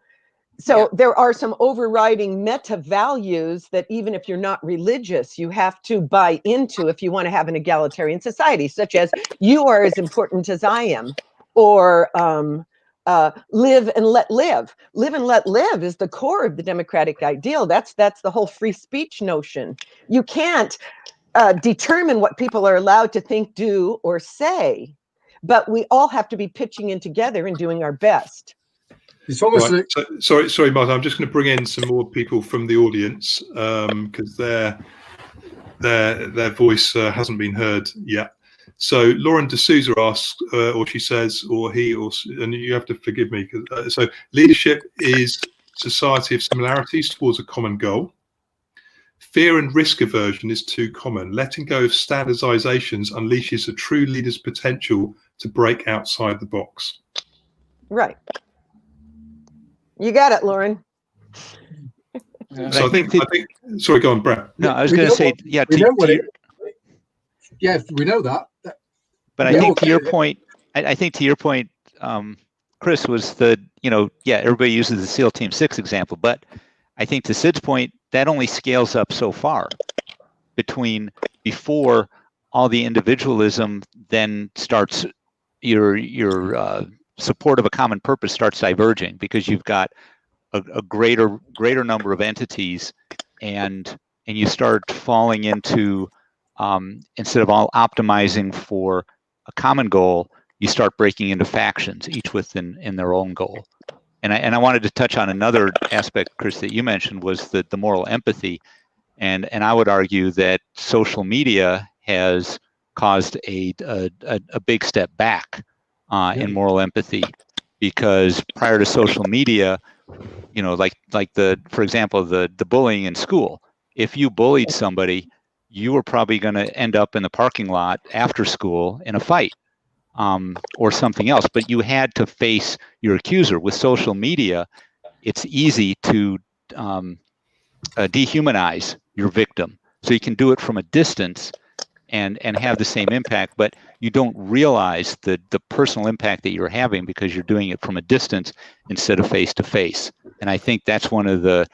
D: So there are some overriding meta values that even if you're not religious, you have to buy into if you want to have an egalitarian society, such as you are as important as I am, or live and let live. Live and let live is the core of the democratic ideal. That's the whole free speech notion. You can't determine what people are allowed to think, do, or say, but we all have to be pitching in together and doing our best.
C: It's almost
A: right. Sorry, Martin. I'm just going to bring in some more people from the audience because their voice hasn't been heard yet. So Lauren D'Souza asks, or she says, or he, or, and you have to forgive me. So leadership is society of similarities towards a common goal. Fear and risk aversion is too common. Letting go of standardizations unleashes a true leader's potential to break outside the box.
D: Right. You got it, Lauren.
A: So I think. Sorry, go on, Brad.
H: No, I was going to say, yeah.
C: Yes, we know that.
H: But I think to your point, I think to your point, Chris, was everybody uses the SEAL Team 6 example, but I think to Sid's point, that only scales up so far before all the individualism then starts, your support of a common purpose starts diverging because you've got a greater number of entities and you start falling into, instead of all optimizing for a common goal, you start breaking into factions, each within their own goal. And I wanted to touch on another aspect, Chris, that you mentioned was the moral empathy. And I would argue that social media has caused a big step back in moral empathy, because prior to social media, for example, the bullying in school, if you bullied somebody, you were probably going to end up in the parking lot after school in a fight or something else. But you had to face your accuser. With social media, it's easy to dehumanize your victim. So you can do it from a distance and have the same impact, but you don't realize the personal impact that you're having because you're doing it from a distance instead of face to face. And I think that's one of the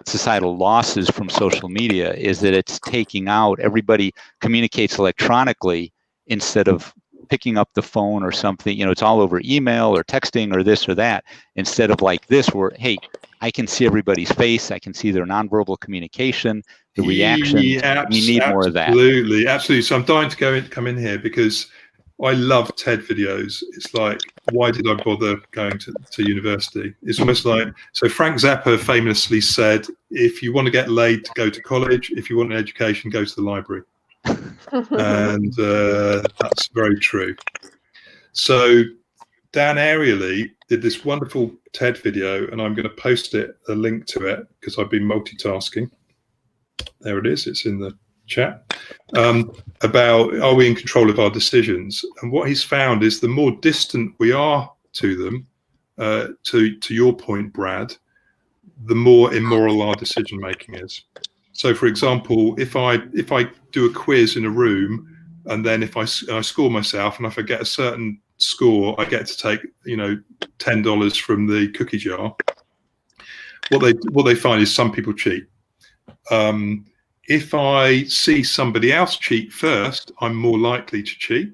H: societal losses from social media, is that it's taking out, everybody communicates electronically instead of picking up the phone or something. It's all over email or texting or this or that, instead of like this, where, hey, I can see everybody's face, I can see their nonverbal communication, the reaction. We need more of that.
A: Absolutely. So I'm dying to come in here because I love TED videos. It's like, why did I bother going to university? It's almost like, so Frank Zappa famously said, if you want to get laid, go to college. If you want an education, go to the library. And that's very true. So Dan Ariely did this wonderful TED video, and I'm going to post a link to it because I've been multitasking. There it is. It's in the chat. About, are we in control of our decisions? And what he's found is the more distant we are to them, to your point, Brad, the more immoral our decision making is. So, for example, if I do a quiz in a room, and then if I score myself, and if I get a certain score, I get to take $10 from the cookie jar. What they find is some people cheat. If I see somebody else cheat first, I'm more likely to cheat.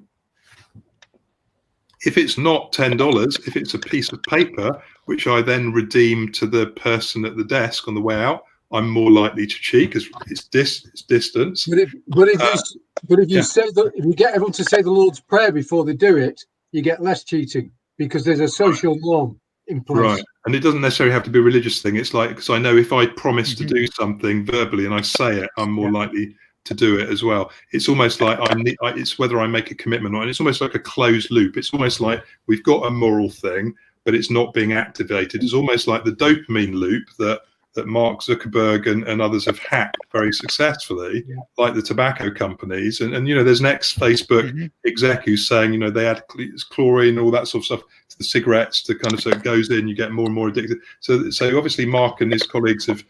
A: If it's not $10, if it's a piece of paper, which I then redeem to the person at the desk on the way out, I'm more likely to cheat because it's distance.
C: But if you say that, if you get everyone to say the Lord's Prayer before they do it, you get less cheating because there's a social norm in place.
A: Right, and it doesn't necessarily have to be a religious thing. It's like, because I know if I promise to do something verbally and I say it, I'm more likely to do it as well. It's almost like it's whether I make a commitment or not. And it's almost like a closed loop. It's almost like we've got a moral thing, but it's not being activated. It's almost like the dopamine loop that Mark Zuckerberg and others have hacked very successfully, like the tobacco companies. And there's an ex-Facebook exec who's saying, they add chlorine, all that sort of stuff to the cigarettes to kind of, so it goes in, you get more and more addicted. So obviously Mark and his colleagues have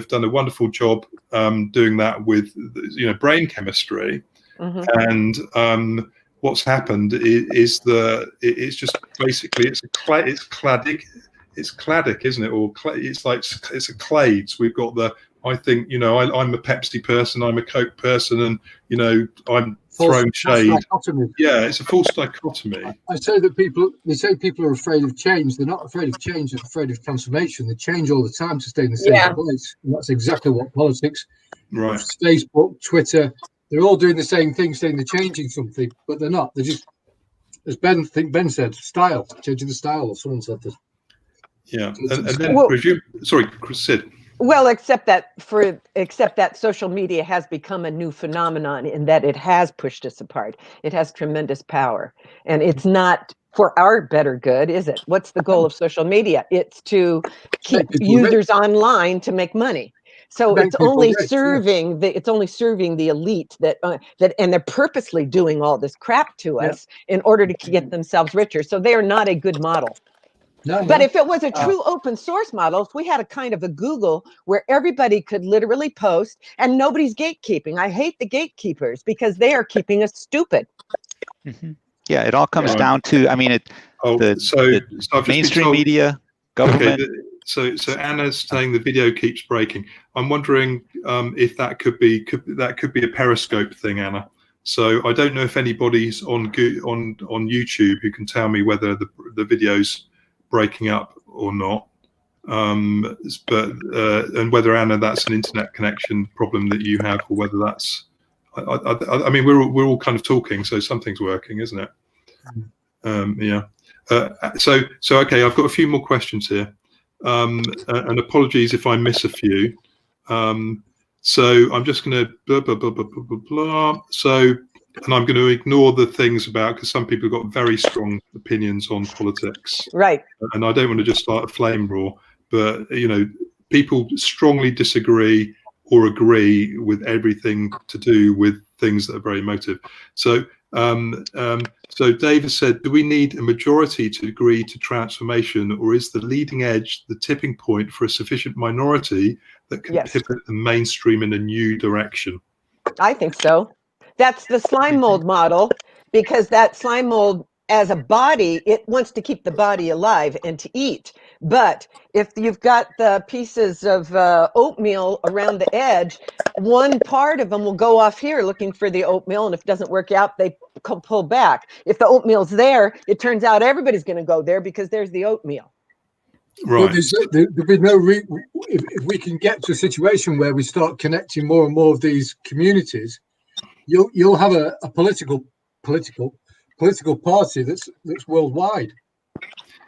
A: done a wonderful job doing that with, brain chemistry. And what's happened is it's just basically, it's cladic. It's cladic, isn't it? Or it's like, it's a clades. We've got I think, I'm a Pepsi person, I'm a Coke person, and, I'm throwing shade. Yeah, it's a false dichotomy.
C: I say that people are afraid of change. They're not afraid of change, they're afraid of transformation. They change all the time to stay in the same place. And that's exactly what politics, Facebook, Twitter, they're all doing the same thing, saying they're changing something, but they're not. They're just, as Ben said, changing the style, or someone said this.
A: Yeah, and then sorry, Sid.
D: Well, except that social media has become a new phenomenon in that it has pushed us apart. It has tremendous power, and it's not for our better good, is it? What's the goal of social media? It's to keep users online to make money. So it's only serving the elite that and they're purposely doing all this crap to us in order to get themselves richer. So they are not a good model. But if it was a true open source model, if we had a kind of a Google where everybody could literally post and nobody's gatekeeping. I hate the gatekeepers because they are keeping us stupid.
H: Yeah, it all comes down to, the mainstream media, government.
A: Okay, so Anna's saying the video keeps breaking. I'm wondering if that could be a Periscope thing, Anna. So I don't know if anybody's on YouTube who can tell me whether the video's breaking up or not, but and whether, Anna, that's an internet connection problem that you have, or whether that's I mean we're all kind of talking, so something's working, isn't it? So okay, I've got a few more questions here, and apologies if I miss a few. So I'm just going to blah blah blah blah blah blah. So, and I'm going to ignore the things about, because some people have got very strong opinions on politics.
D: Right.
A: And I don't want to just start a flame war, but, people strongly disagree or agree with everything to do with things that are very emotive. So, so Dave said, do we need a majority to agree to transformation, or is the leading edge the tipping point for a sufficient minority that can pivot the mainstream in a new direction?
D: I think so. That's the slime mold model, because that slime mold, as a body, it wants to keep the body alive and to eat. But if you've got the pieces of oatmeal around the edge, one part of them will go off here looking for the oatmeal, and if it doesn't work out, they pull back. If the oatmeal's there, it turns out everybody's going to go there because there's the oatmeal.
A: Right.
C: There'll be no if we can get to a situation where we start connecting more and more of these communities, you'll have a political political party that's worldwide.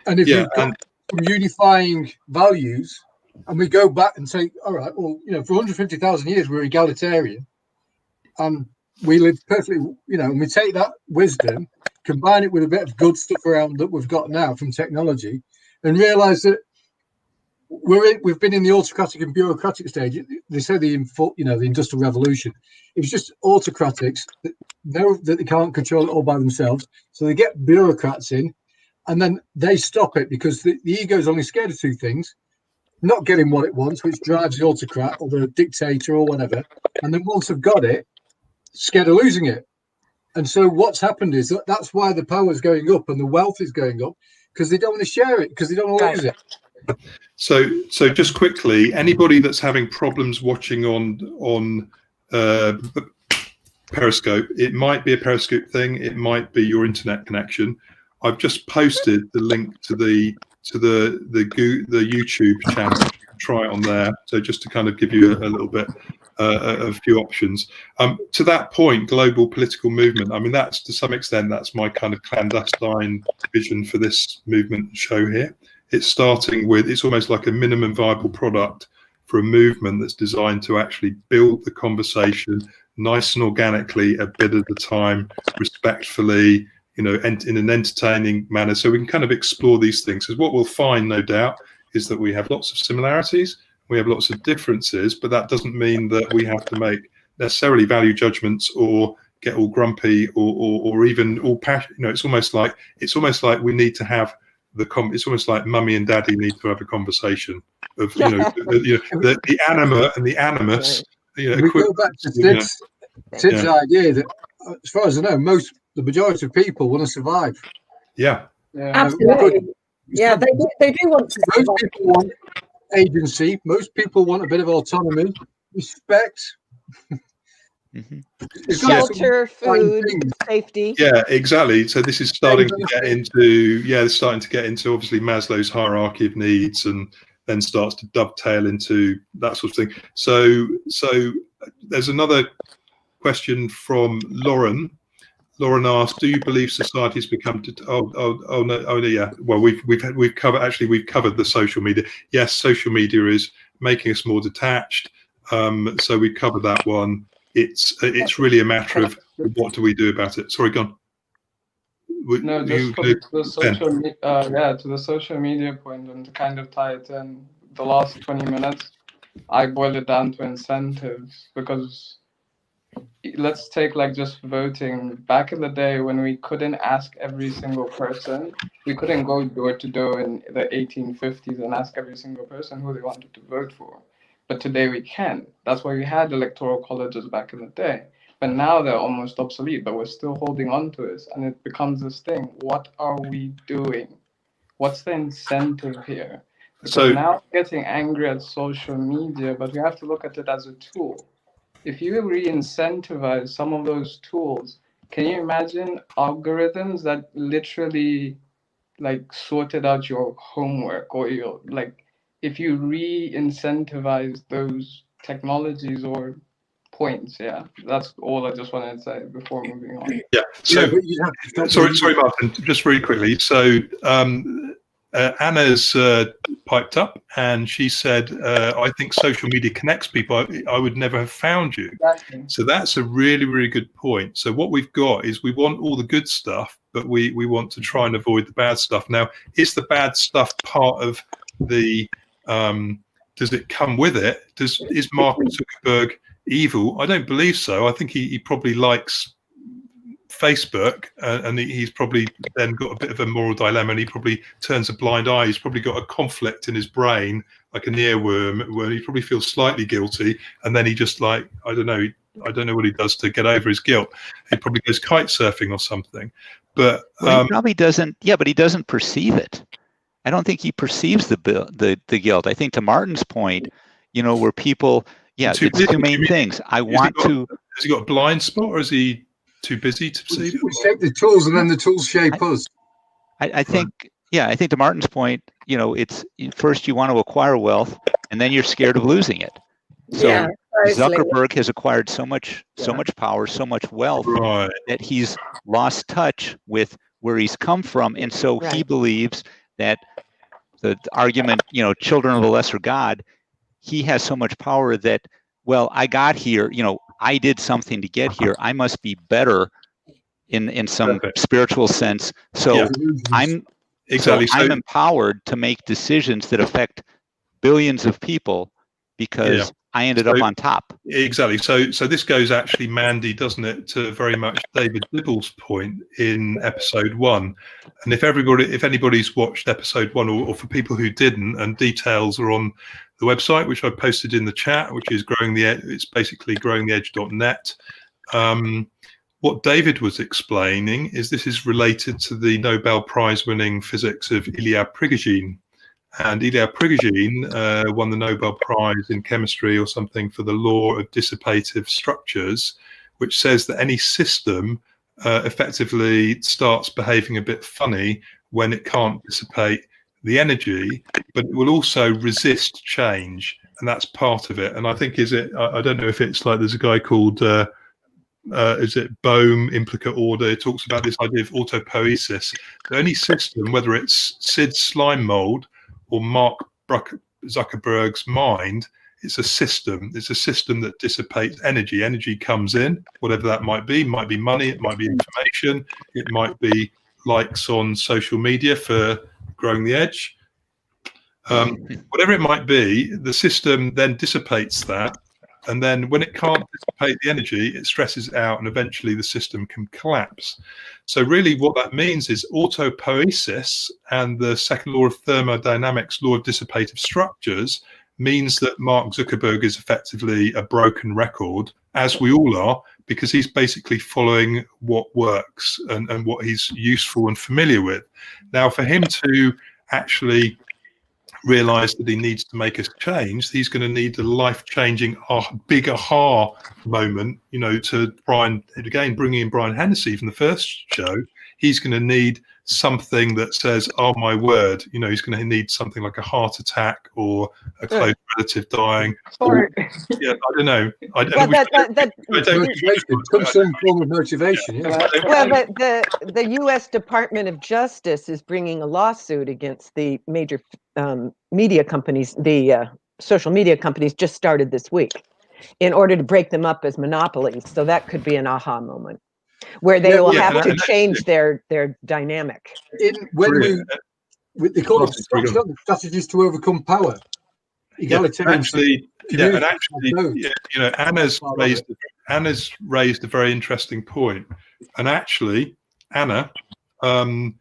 C: And if
A: Yeah,
C: you've got some unifying values, and we go back and say, all right, well, for 150,000 years we're egalitarian, and we live perfectly, and we take that wisdom, combine it with a bit of good stuff around that we've got now from technology, and realize that we've been in the autocratic and bureaucratic stage. They say the Industrial Revolution. It was just autocratics that know that they can't control it all by themselves, so they get bureaucrats in, and then they stop it because the ego is only scared of two things: not getting what it wants, which drives the autocrat or the dictator or whatever, and then once they've got it, scared of losing it. And so what's happened is that's why the power is going up and the wealth is going up, because they don't want to share it, because they don't want to lose it.
A: So just quickly, anybody that's having problems watching on Periscope, it might be a Periscope thing, it might be your internet connection. I've just posted the link to the YouTube channel. You can try it on there. So just to kind of give you a little bit, a few options. To that point, global political movement. I mean, that's to some extent, that's my kind of clandestine vision for this movement show here. It's starting with, it's almost like a minimum viable product for a movement that's designed to actually build the conversation nice and organically, a bit at a time, respectfully, in an entertaining manner, so we can kind of explore these things. Because what we'll find, no doubt, is that we have lots of similarities, we have lots of differences, but that doesn't mean that we have to make necessarily value judgments or get all grumpy or even all passionate. It's almost like we need to have it's almost like mummy and daddy need to have a conversation of the anima and the animus.
C: We go back to Sid's idea that, as far as I know, the majority of people want to survive.
A: Yeah.
B: Absolutely. Yeah, they do want to survive.
C: Most people want agency. Most people want a bit of autonomy, respect.
D: Shelter, food, safety.
A: Yeah, exactly. So this is starting to get into obviously Maslow's hierarchy of needs, and then starts to dovetail into that sort of thing. So there's another question from Lauren. Lauren asked, "Do you believe society has become?" Well, we've covered the social media. Yes, social media is making us more detached. So we covered that one. It's really a matter of what do we do about it. Sorry, go on.
G: No, just to the social media point, and to kind of tie it in, the last 20 minutes, I boiled it down to incentives, because let's take like just voting. Back in the day when we couldn't ask every single person, we couldn't go door to door in the 1850s and ask every single person who they wanted to vote for. But today we can. That's why we had electoral colleges back in the day. But now they're almost obsolete, but we're still holding on to it. And it becomes this thing. What are we doing? What's the incentive here? Because now we're getting angry at social media, but we have to look at it as a tool. If you re-incentivize some of those tools, can you imagine algorithms that literally like sorted out your homework, or your if you re-incentivize those technologies or points? Yeah, that's all I just wanted to say before moving on.
A: Yeah. So sorry, Martin. Just very quickly. So Anna's piped up and she said, "I think social media connects people. I would never have found you."
G: Exactly.
A: So that's a really, really good point. So what we've got is we want all the good stuff, but we want to try and avoid the bad stuff. Now, is the bad stuff part of the does it come with it? Is Mark Zuckerberg evil? I don't believe so. I think he probably likes Facebook, and he's probably then got a bit of a moral dilemma, and he probably turns a blind eye. He's probably got a conflict in his brain, like an earworm, where he probably feels slightly guilty, and then he just I don't know what he does to get over his guilt. He probably goes kite surfing or something. But
H: he probably doesn't. Yeah, but he doesn't perceive it. I don't think he perceives the guilt. I think, to Martin's point, where people, it's two main things. Has
A: he got a blind spot, or is he too busy to perceive it?
C: We shape the tools, and then the tools shape us.
H: I think to Martin's point, it's first you want to acquire wealth, and then you're scared of losing it. So
B: Totally.
H: Zuckerberg has acquired so much power, so much wealth
A: Right.
H: that he's lost touch with where he's come from, and so he
D: Right.
H: believes that the argument, children of a lesser God, he has so much power that, well, I got here, I did something to get here. I must be better in some
A: Perfect.
H: spiritual sense. So
A: Yeah.
H: I'm
A: Exactly.
H: I'm empowered to make decisions that affect billions of people because I ended up on top.
A: Exactly. So this goes actually, Mandy, doesn't it, to very much David Dibble's point in episode 1. And if anybody's watched episode 1, or for people who didn't, and details are on the website, which I posted in the chat, which is it's basically growingtheedge.net. What David was explaining is this is related to the Nobel Prize winning physics of Ilya Prigogine. And Ilya Prigogine won the Nobel Prize in chemistry or something for the law of dissipative structures, which says that any system effectively starts behaving a bit funny when it can't dissipate the energy, but it will also resist change. And that's part of it. And I think, I don't know if it's like there's a guy called, is it Bohm, Implicate Order? It talks about this idea of autopoiesis. So any system, whether it's Sid's slime mold or Mark Zuckerberg's mind, it's a system. It's a system that dissipates energy. Energy comes in, whatever that might be. It might be money, it might be information, it might be likes on social media for Growing the Edge. Whatever it might be, the system then dissipates that. And then when it can't dissipate the energy, it stresses it out, and eventually the system can collapse. So really what that means is autopoiesis, and the second law of thermodynamics, law of dissipative structures, means that Mark Zuckerberg is effectively a broken record, as we all are, because he's basically following what works and what he's useful and familiar with. Now, for him to actually realize that he needs to make a change, he's going to need a life-changing big aha moment, to Brian, again, bringing in Brian Hennessy from the first show. He's going to need something that says, oh my word, he's going to need something like a heart attack or a close relative dying.
D: Or,
A: I don't know.
C: Some form of motivation. Yeah.
D: Well, the U.S. Department of Justice is bringing a lawsuit against the major media companies. The social media companies just started this week in order to break them up as monopolies. So that could be an aha moment where they will have to change their dynamic.
C: They call it strategies to overcome power.
A: Anna's raised a very interesting point. And actually, Anna, I'm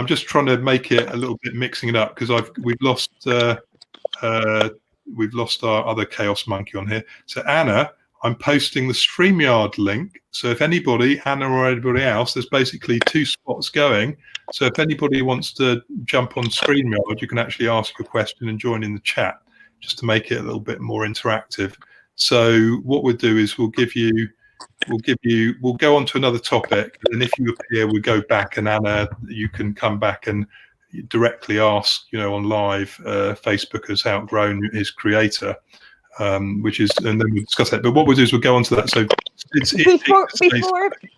A: just trying to make it a little bit, mixing it up, because we've lost our other chaos monkey on here. So Anna, I'm posting the StreamYard link. So if anybody, Anna or anybody else, there's basically 2 spots going. So if anybody wants to jump on StreamYard, you can actually ask a question and join in the chat, just to make it a little bit more interactive. So what we'll do is we'll go on to another topic, and if you appear, we'll go back, and Anna, you can come back and directly ask, on live. Facebook has outgrown his creator, and then we'll discuss that. But what we'll do is we'll go on to that. So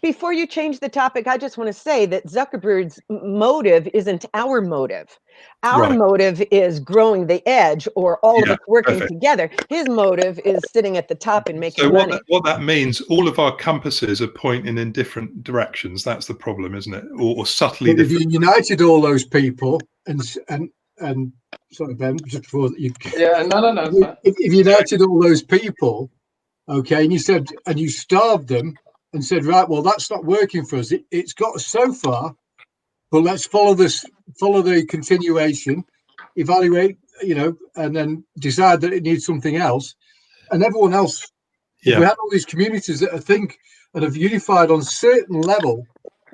D: before you change the topic, I just want to say that Zuckerberg's motive isn't our motive. Our motive is growing the edge, or all of us working together. His motive is sitting at the top and making money.
A: What that means, all of our compasses are pointing in different directions. That's the problem, isn't it? Or subtly different.
C: If you united all those people and sorry, Ben, just before you.
G: Yeah, no.
C: If you united all those people, okay, and you starved them and said, right, well, that's not working for us. It's got us so far, but let's follow the continuation, evaluate, and then decide that it needs something else. And everyone else, if we had all these communities that have unified on a certain level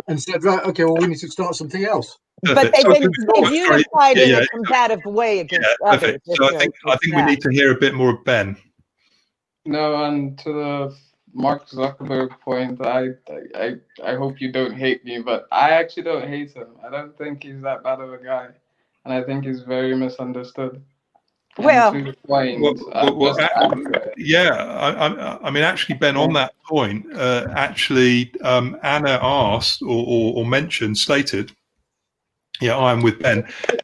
C: and said, right, okay, well, we need to start something else.
D: But they've unified in a combative way against others.
A: So I think we need to hear a bit more of Ben.
G: No, and to the Mark Zuckerberg point, I hope you don't hate me, but I actually don't hate him. I don't think he's that bad of a guy, and I think he's very misunderstood. And
D: Well,
G: to the point,
A: Well,
G: just to add to it.
A: yeah, I mean, actually, Ben, on that point, Anna asked or mentioned, stated, yeah, I am with Ben.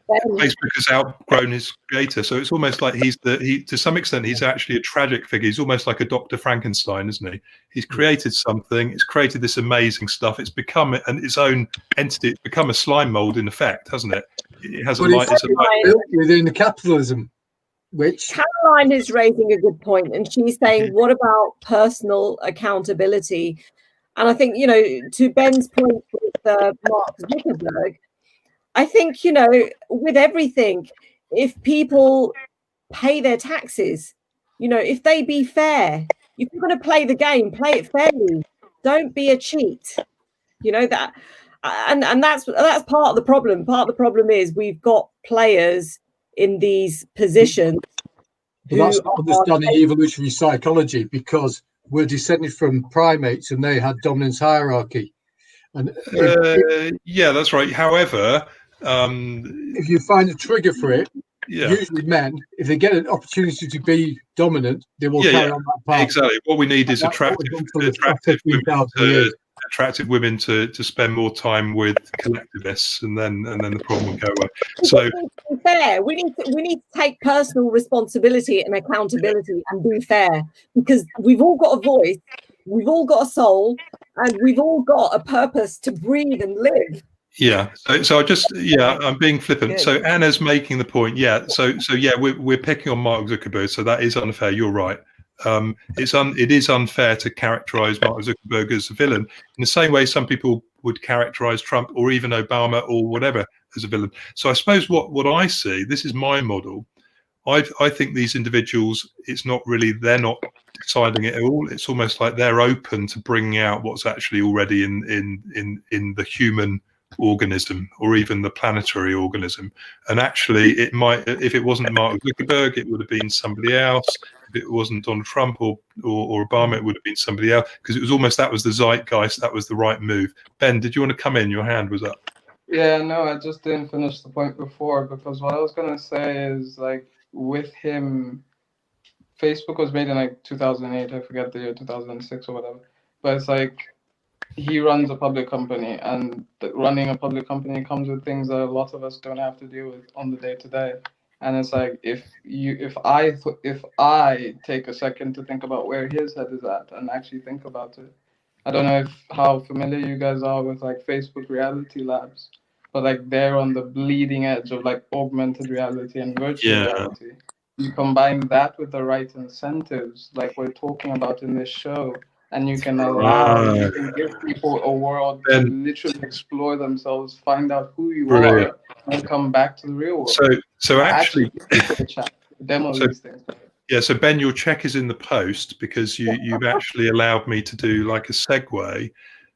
A: Facebook has outgrown his creator, so it's almost like he to some extent he's actually a tragic figure. He's almost like a Dr. Frankenstein, isn't he? He's created something. It's created this amazing stuff. It's become its own entity. It's become a slime mold in effect, hasn't it? It has
C: But it's built within the capitalism, which
B: Caroline is raising a good point, and she's saying, what about personal accountability? And I think, you know, to Ben's point with Mark Zuckerberg, I think, you know, with everything, if people pay their taxes, you know, if they be fair, if you're going to play the game, play it fairly. Don't be a cheat. You know that, and that's part of the problem. Part of the problem is we've got players in these positions.
C: But that's not understanding evolutionary psychology, because we're descended from primates and they had dominance hierarchy. And
A: yeah, that's right. However,
C: if you find a trigger for it, usually men, if they get an opportunity to be dominant, they will carry on that path.
A: Exactly. What we need is attractive women to spend more time with collectivists, and then the problem will go away. So
B: be fair. We need to take personal responsibility and accountability and be fair, because we've all got a voice, we've all got a soul, and we've all got a purpose to breathe and live.
A: Yeah. So I just I'm being flippant.
D: Good.
A: So Anna's making the point. Yeah. So yeah, we're picking on Mark Zuckerberg. So that is unfair. You're right. It is unfair to characterize Mark Zuckerberg as a villain in the same way some people would characterize Trump or even Obama or whatever as a villain. So I suppose what I see, this is my model. I think these individuals, they're not deciding it at all. It's almost like they're open to bringing out what's actually already in the human organism or even the planetary organism. And actually it might, if it wasn't Mark Zuckerberg, it would have been somebody else. If it wasn't Donald Trump or Obama, it would have been somebody else, because it was almost, that was the zeitgeist, that was the right move. Ben, did you want to come in? Your hand was up.
G: Yeah, no, I just didn't finish the point before, because what I was going to say is, like, with him, Facebook was made in like 2008, I forget the year, 2006 or whatever, but it's like he runs a public company, and running a public company comes with things that a lot of us don't have to deal with on the day to day. And it's like, if I take a second to think about where his head is at and actually think about it, I don't know how familiar you guys are with like Facebook Reality Labs, but like they're on the bleeding edge of like augmented reality and virtual reality. You combine that with the right incentives, like we're talking about in this show, and you can you can give people a world to literally explore themselves, find out who you are, and come back to the real world.
A: So actually
G: demo these things.
A: Yeah, so Ben, your check is in the post, because you've actually allowed me to do like a segue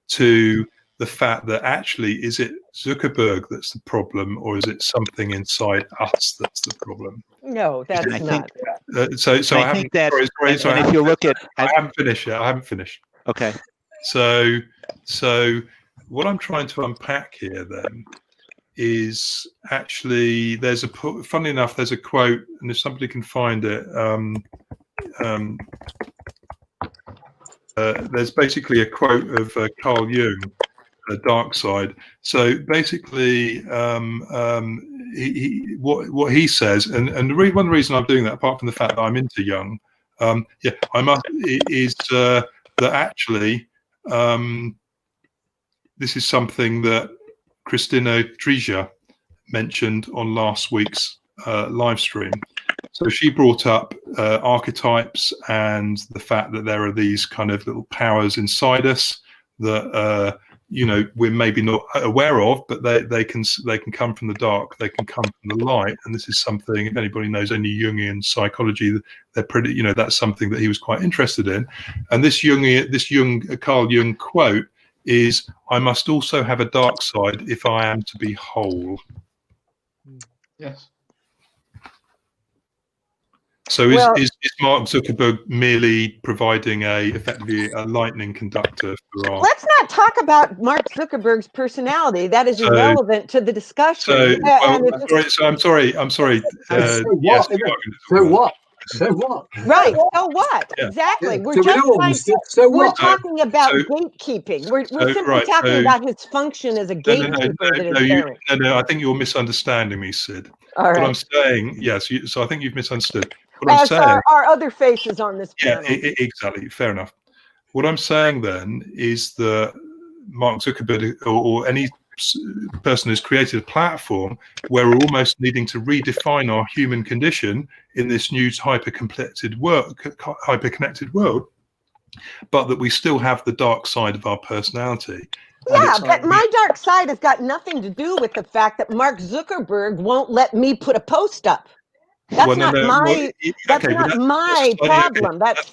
A: to the fact that actually, is it Zuckerberg that's the problem, or is it something inside us that's the problem?
D: No, that's not.
H: I think that, if you look at,
A: I haven't finished yet. I haven't finished.
H: Okay.
A: So what I'm trying to unpack here then is actually, funnily enough, there's a quote, and if somebody can find it, there's basically a quote of Carl Jung, Dark Side. So basically, what he says, and one of the reasons I'm doing that, apart from the fact that I'm into Jung, is that actually this is something that Christina Dreja mentioned on last week's live stream. So she brought up archetypes and the fact that there are these kind of little powers inside us that we're maybe not aware of, but they can come from the dark, they can come from the light. And this is something, if anybody knows any Jungian psychology, they're pretty, that's something that he was quite interested in. And this Carl Jung quote is, "I must also have a dark side if I am to be whole."
G: Yes.
A: So
D: Well-
A: is Mark Zuckerberg merely providing effectively a lightning conductor for our?
D: Let's not talk about Mark Zuckerberg's personality. That is
A: So-
D: irrelevant to the discussion.
A: So,
D: And
A: well,
D: it's-
A: I'm sorry.
C: So
A: Yes,
C: what?
A: we are going to talk
C: So
A: about
C: what? So what?
D: right. So what?
A: Yeah.
D: Exactly.
C: Yeah,
D: We're
C: so we
D: just
C: know all
D: trying,
C: this. So
D: we're
C: what?
D: talking about
A: So-
D: gatekeeping. We're
A: so,
D: simply
A: right,
D: talking
A: so-
D: about his function as a gatekeeper that is parent.
A: No, I think you're misunderstanding me, Sid.
D: All
A: What
D: right.
A: I'm saying, yes. So I think you've misunderstood. What I'm
D: As
A: saying,
D: our other faces on this
A: yeah,
D: panel.
A: exactly. Fair enough. What I'm saying then is that Mark Zuckerberg or any person who's created a platform where we're almost needing to redefine our human condition in this new hyper-connected world, but that we still have the dark side of our personality. And
D: Yeah,
A: it's-
D: but my dark side has got nothing to do with the fact that Mark Zuckerberg won't let me put a post up. That's
A: well, no,
D: not
A: no,
D: my.
A: well,
D: That's
A: okay, but
D: not my
A: slightly-
D: problem. That's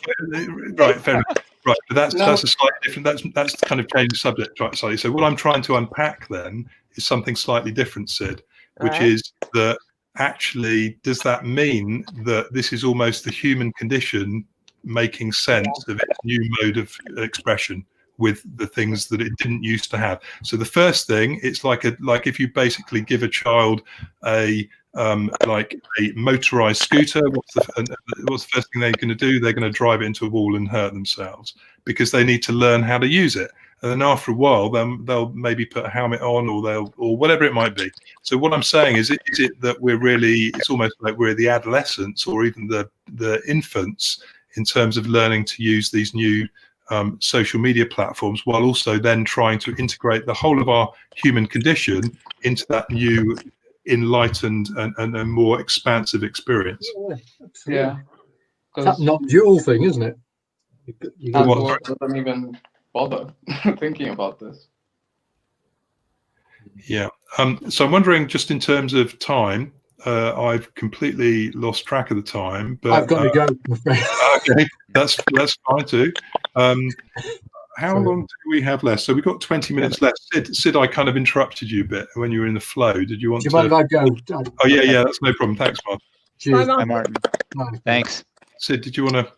A: right. Fair enough. Right, but that's
G: No.
A: a slightly different. That's kind of changed the subject, right? Slightly. So what I'm trying to unpack then is something slightly different, Sid, which
D: Right.
A: is that actually, does that mean that this is almost the human condition making sense of its new mode of expression with the things that it didn't used to have? So the first thing, it's like if you basically give a child a motorized scooter, what's the first thing they're going to do? They're going to drive it into a wall and hurt themselves because they need to learn how to use it. And then after a while, they'll maybe put a helmet on, or whatever it might be. So what I'm saying is it that it's almost like we're the adolescents or even the infants in terms of learning to use these new social media platforms, while also then trying to integrate the whole of our human condition into that new enlightened and a more expansive experience.
G: Yeah.
C: It's that non-dual thing, isn't it? You
G: And
A: What-
G: the world doesn't even bother thinking about this.
A: Yeah. So I'm wondering, just in terms of time, I've completely lost track of the time. But
C: I've got to go. I'm afraid.
A: okay, that's fine too. How
C: Sorry.
A: long do we have left? So we've got 20 minutes left. Sid, I kind of interrupted you a bit when you were in the flow. Did you want
C: Do you mind if
A: to?
C: I go?
A: Oh yeah, that's no problem. Thanks, Mark.
C: Cheers.
B: Bye,
H: Hi, Martin.
C: Bye.
H: Thanks.
A: Sid, did you want to?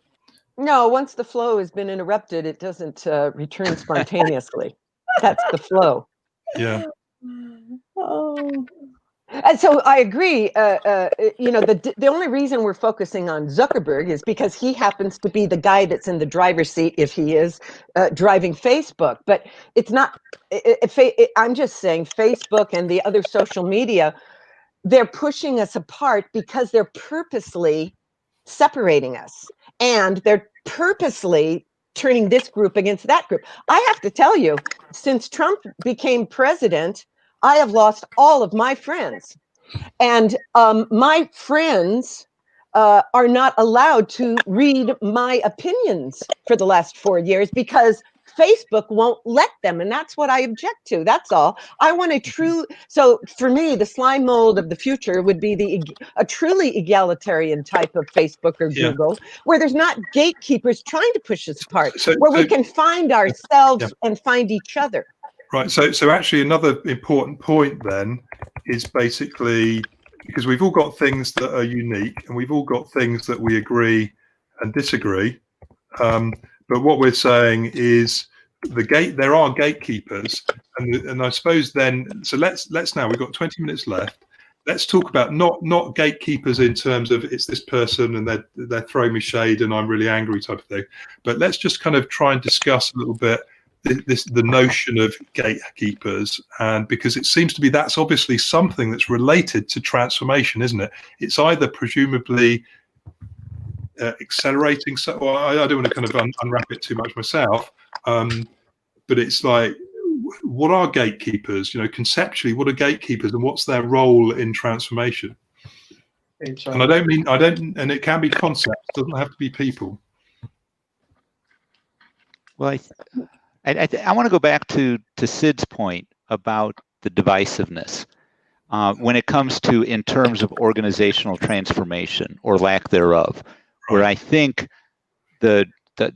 D: no. Once the flow has been interrupted, it doesn't return spontaneously. That's the flow.
A: Yeah.
B: Oh.
D: And so I agree. The only reason we're focusing on Zuckerberg is because he happens to be the guy that's in the driver's seat if he is driving Facebook. But it's not. I'm just saying Facebook and the other social media, they're pushing us apart because they're purposely separating us, and they're purposely turning this group against that group. I have to tell you, since Trump became president, I have lost all of my friends. And my friends are not allowed to read my opinions for the last 4 years because Facebook won't let them. And that's what I object to. That's all. I want a true. So for me, the slime mold of the future would be a truly egalitarian type of Facebook or
A: Yeah.
D: Google, where there's not gatekeepers trying to push us apart,
A: So-
D: where we
A: so-
D: can find ourselves
A: Yeah.
D: and find each other.
A: Right. So actually, another important point then is basically because we've all got things that are unique and we've all got things that we agree and disagree. But what we're saying is there are gatekeepers, and I suppose then. So let's now, we've got 20 minutes left. Let's talk about not gatekeepers in terms of it's this person and they're throwing me shade and I'm really angry type of thing. But let's just kind of try and discuss a little bit the notion of gatekeepers, and because it seems to be that's obviously something that's related to transformation, isn't it? It's either presumably accelerating. So I don't want to kind of unwrap it too much myself, but it's like, what are gatekeepers? Conceptually, what are gatekeepers, and what's their role in transformation?
G: HR.
A: And and it can be concepts. It doesn't have to be people.
H: Well, I want to go back to Sid's point about the divisiveness when it comes to in terms of organizational transformation or lack thereof, where I think the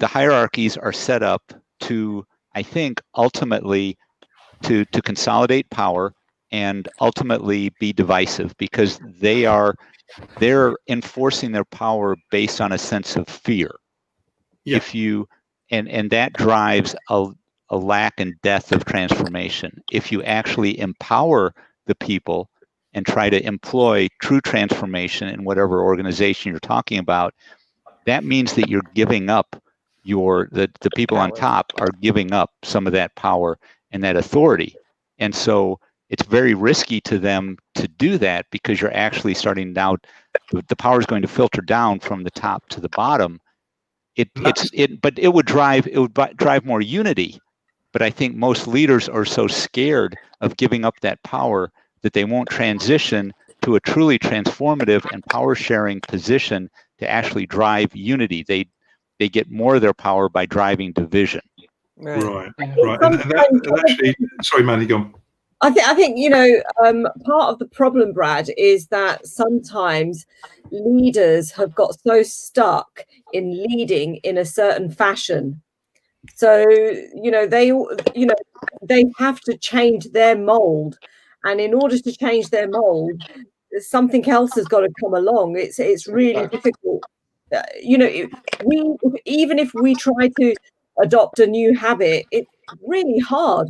H: hierarchies are set up to, I think, ultimately to consolidate power and ultimately be divisive, because they are they're enforcing their power based on a sense of fear.
A: Yeah.
H: If you and that drives a lack and death of transformation. If you actually empower the people and try to employ true transformation in whatever organization you're talking about, that means that you're giving up the people on top are giving up some of that power and that authority. And so it's very risky to them to do that, because you're actually starting now, the power is going to filter down from the top to the bottom. But it would drive more unity. But I think most leaders are so scared of giving up that power that they won't transition to a truly transformative and power sharing position to actually drive unity. They get more of their power by driving division.
A: Right. And that actually, sorry, Manny, go on.
B: I think part of the problem, Brad, is that sometimes leaders have got so stuck in leading in a certain fashion. So they have to change their mold, and in order to change their mold, something else has got to come along. It's really difficult. Even if we try to adopt a new habit, it's really hard.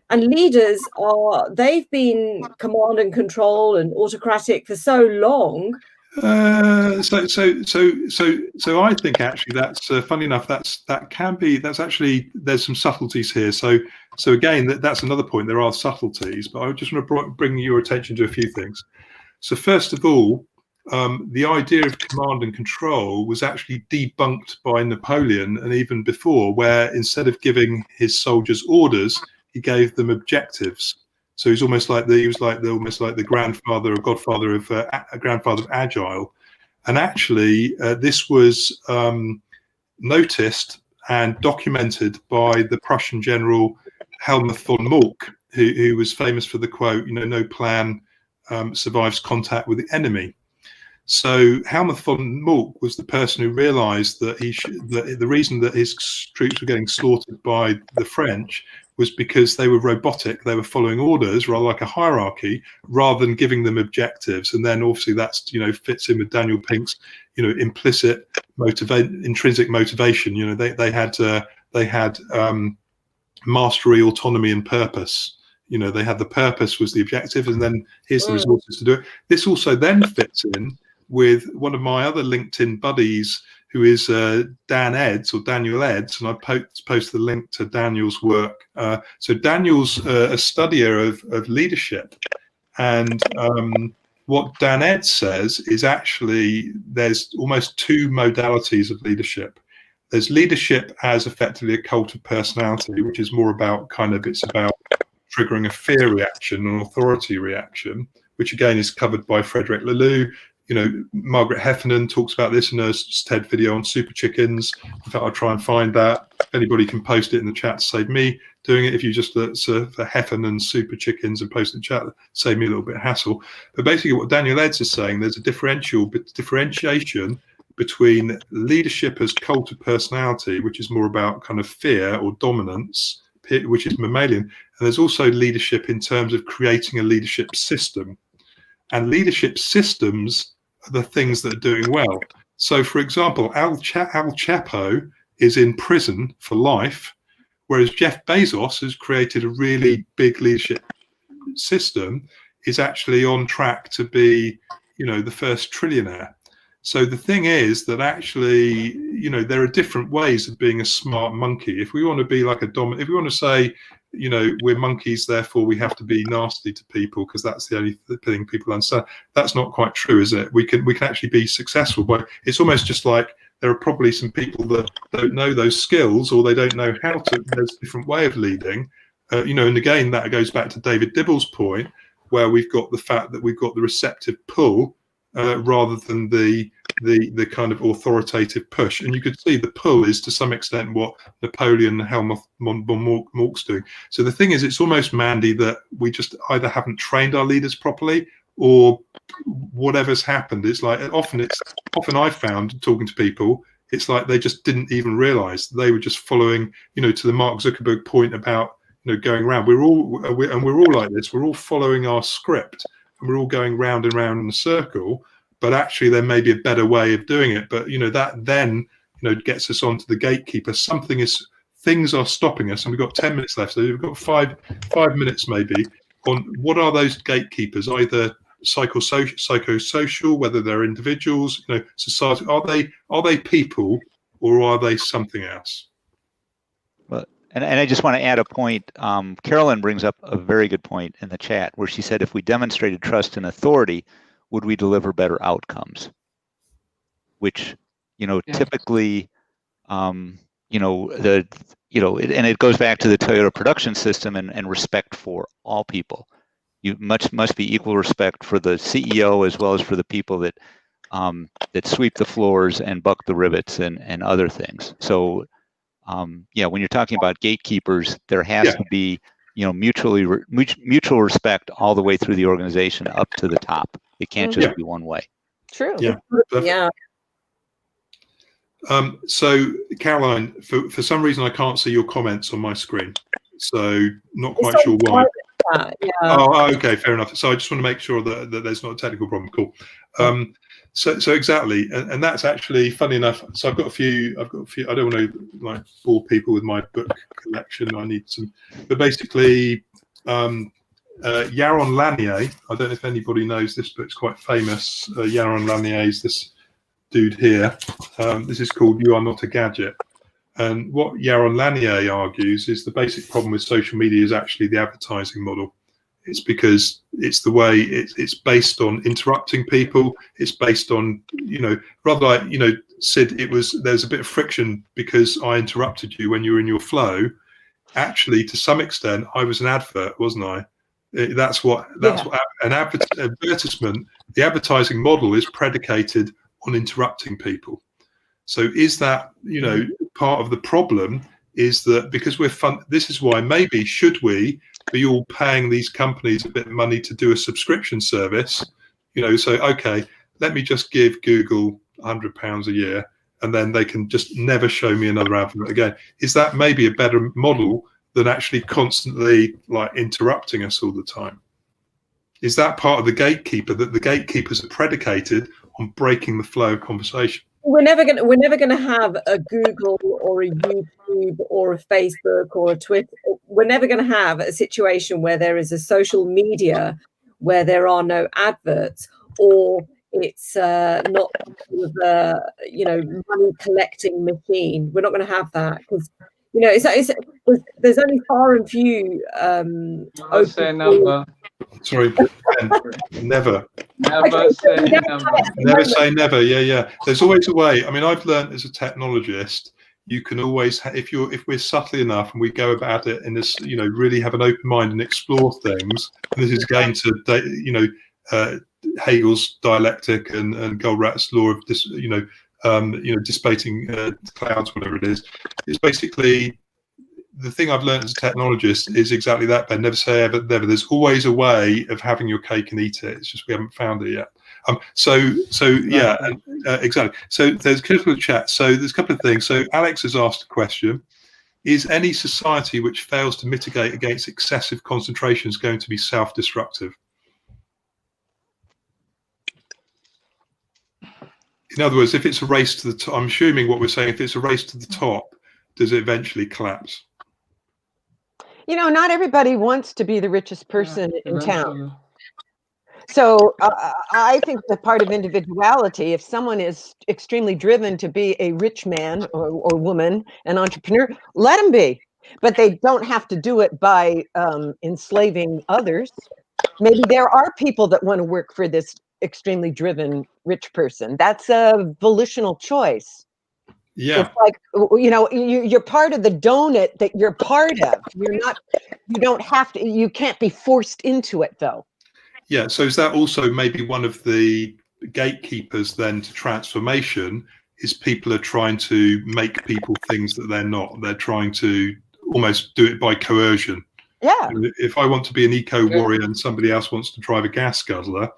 B: And leaders they've been command and control and autocratic for so long.
A: So I think actually that's funny enough. That's actually, there's some subtleties here. So again, that's another point. There are subtleties, but I just want to bring your attention to a few things. So first of all, the idea of command and control was actually debunked by Napoleon, and even before, where instead of giving his soldiers orders, he gave them objectives. So he's almost like the grandfather or godfather of grandfather of Agile. And actually, this was noticed and documented by the Prussian general Helmuth von Moltke, who was famous for the quote, "No plan survives contact with the enemy." So Helmuth von Moltke was the person who realized that the reason that his troops were getting slaughtered by the French was because they were robotic. They were following orders, rather like a hierarchy, rather than giving them objectives. And then obviously that's, fits in with Daniel Pink's, implicit intrinsic motivation. They had mastery, autonomy, and purpose. They had the purpose was the objective, and then here's the resources to do it. This also then fits in with one of my other LinkedIn buddies, who is Dan Eds, or Daniel Eds, and I post the link to Daniel's work. So Daniel's a studier of leadership, and what Dan Eds says is actually there's almost two modalities of leadership. There's leadership as effectively a cult of personality, which is more about it's about triggering a fear reaction, an authority reaction, which again is covered by Frederick Laloux. Margaret Heffernan talks about this in her TED video on super chickens. In fact, I'll try and find that. Anybody can post it in the chat to save me doing it. If you just surf for Heffernan super chickens and post it in the chat, save me a little bit of hassle. But basically what Daniel Eds is saying, there's a differentiation between leadership as cult of personality, which is more about kind of fear or dominance, which is mammalian. And there's also leadership in terms of creating a leadership system. And leadership systems are the things that are doing well. So, for example, Al Chapo is in prison for life, whereas Jeff Bezos, who's created a really big leadership system, is actually on track to be, the first trillionaire. So the thing is that actually, there are different ways of being a smart monkey. If we want to be like if we want to say, we're monkeys, therefore we have to be nasty to people because that's the only thing people understand. That's not quite true, is it? We can actually be successful, but it's almost just like there are probably some people that don't know those skills, or they don't know how to. There's a different way of leading, and again that goes back to David Dibble's point, where we've got the fact that we've got the receptive pull rather than the kind of authoritative push. And you could see the pull is to some extent what Napoleon and Helmuth von Moltke's doing. So the thing is, it's almost, Mandy, that we just either haven't trained our leaders properly, or whatever's happened. It's like often I've found talking to people, it's like they just didn't even realize they were just following, to the Mark Zuckerberg point about, going around. We're all like this. We're all following our script, and we're all going round and round in a circle. but actually there may be a better way of doing it. But that then gets us onto the gatekeeper. Things are stopping us, and we've got 10 minutes left, so we've got five minutes maybe on what are those gatekeepers, either psychosocial, whether they're individuals, society. Are they people, or are they something else?
H: Well, and I just want to add a point. Carolyn brings up a very good point in the chat where she said, if we demonstrated trust and authority, would we deliver better outcomes? Which, typically, and it goes back to the Toyota production system and respect for all people. You must be equal respect for the CEO as well as for the people that sweep the floors and buck the rivets and other things. So, when you're talking about gatekeepers, there has to be mutual respect all the way through the organization up to the top. It can't just be one way.
D: True.
A: Yeah.
B: Yeah.
A: So Caroline, for some reason I can't see your comments on my screen, so not quite sure why.
B: Yeah.
A: Oh, okay, fair enough. So I just want to make sure that there's not a technical problem. Cool. So exactly, and that's actually funny enough. So I've got a few. I don't want to bore people with my book collection. I need some, but basically, Yaron Lanier. I don't know if anybody knows this book. It's quite famous. Yaron Lanier is this dude here. This is called "You Are Not a Gadget." And what Yaron Lanier argues is the basic problem with social media is actually the advertising model. It's because it's the way it's based on interrupting people. It's based on, rather like, Sid, there's a bit of friction because I interrupted you when you were in your flow. Actually, to some extent, I was an advert, wasn't I? That's what an advertisement, the advertising model is predicated on interrupting people. So is that, part of the problem is that because we're this is why maybe should we be all paying these companies a bit of money to do a subscription service, so, okay, let me just give Google £100 a year and then they can just never show me another advert again. Is that maybe a better model than actually constantly interrupting us all the time? Is that part of the gatekeeper, that the gatekeepers are predicated on breaking the flow of conversation?
B: We're never gonna have a Google or a YouTube or a Facebook or a Twitter. We're never gonna have a situation where there is a social media where there are no adverts, or it's not money collecting machine. We're not going to have that because there's only far and few.
G: Never say never.
A: Sorry, never.
G: Never say never.
A: Never say never. Yeah. There's always a way. I mean, I've learned as a technologist, you can always, if we're subtly enough and we go about it in this, really have an open mind and explore things. And this is again to, Hegel's dialectic and Goldratt's law of this, dissipating clouds, whatever it is. It's basically the thing I've learned as a technologist is exactly that, Ben. Never say ever, never. There's always a way of having your cake and eat it. It's just we haven't found it yet. Exactly. So there's a critical chat. So there's a couple of things. So Alex has asked a question: is any society which fails to mitigate against excessive concentrations going to be self-destructive? In other words, if it's a race to the top, I'm assuming what we're saying, if it's a race to the top, does it eventually collapse?
D: Not everybody wants to be the richest person in town. So I think the part of individuality, if someone is extremely driven to be a rich man or woman, an entrepreneur, let them be. But they don't have to do it by enslaving others. Maybe there are people that want to work for this extremely driven rich person. That's a volitional choice.
A: Yeah.
D: It's like, you're part of the donut that you're part of. You can't be forced into it though.
A: Yeah. So is that also maybe one of the gatekeepers then to transformation, is people are trying to make people things that they're not. They're trying to almost do it by coercion.
D: Yeah.
A: If I want to be an eco-warrior and somebody else wants to drive a gas guzzler,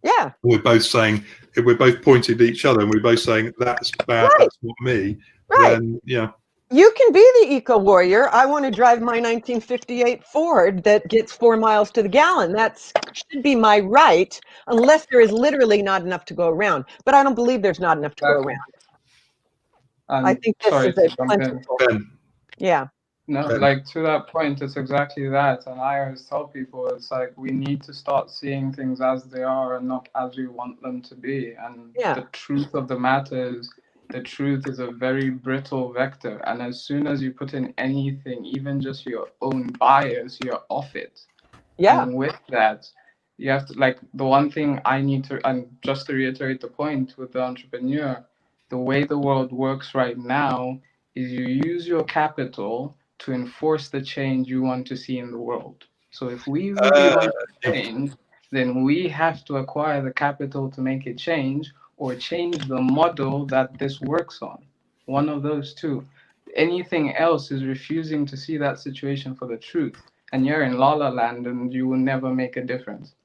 D: yeah,
A: we're both saying, if we're both pointing at each other and we're both saying that's bad, right, that's not me,
D: right,
A: then yeah.
D: You can be the eco warrior. I want to drive my 1958 Ford that gets 4 miles to the gallon. That should be my right, unless there is literally not enough to go around. But I don't believe there's not enough to go
G: Exactly.
D: around.
G: And
D: I think this
G: sorry
D: is
G: to
D: a
G: jump in.
D: plentiful.
A: Ben,
D: Yeah.
G: No,
A: Ben.
G: like to that point, it's exactly that. And I always tell people it's like we need to start seeing things as they are and not as we want them to be. And
D: Yeah.
G: the truth of the matter is the truth is a very brittle vector. And as soon as you put in anything, even just your own bias, you're off it.
D: Yeah.
G: And with that, you have to, like, the one thing I need to, and just to reiterate the point with the entrepreneur, the way the world works right now is you use your capital to enforce the change you want to see in the world. So if we really want to change, then we have to acquire the capital to make it change, or change the model that this works on. One of those two. Anything else is refusing to see that situation for the truth. And you're in La La Land and you will never make a difference.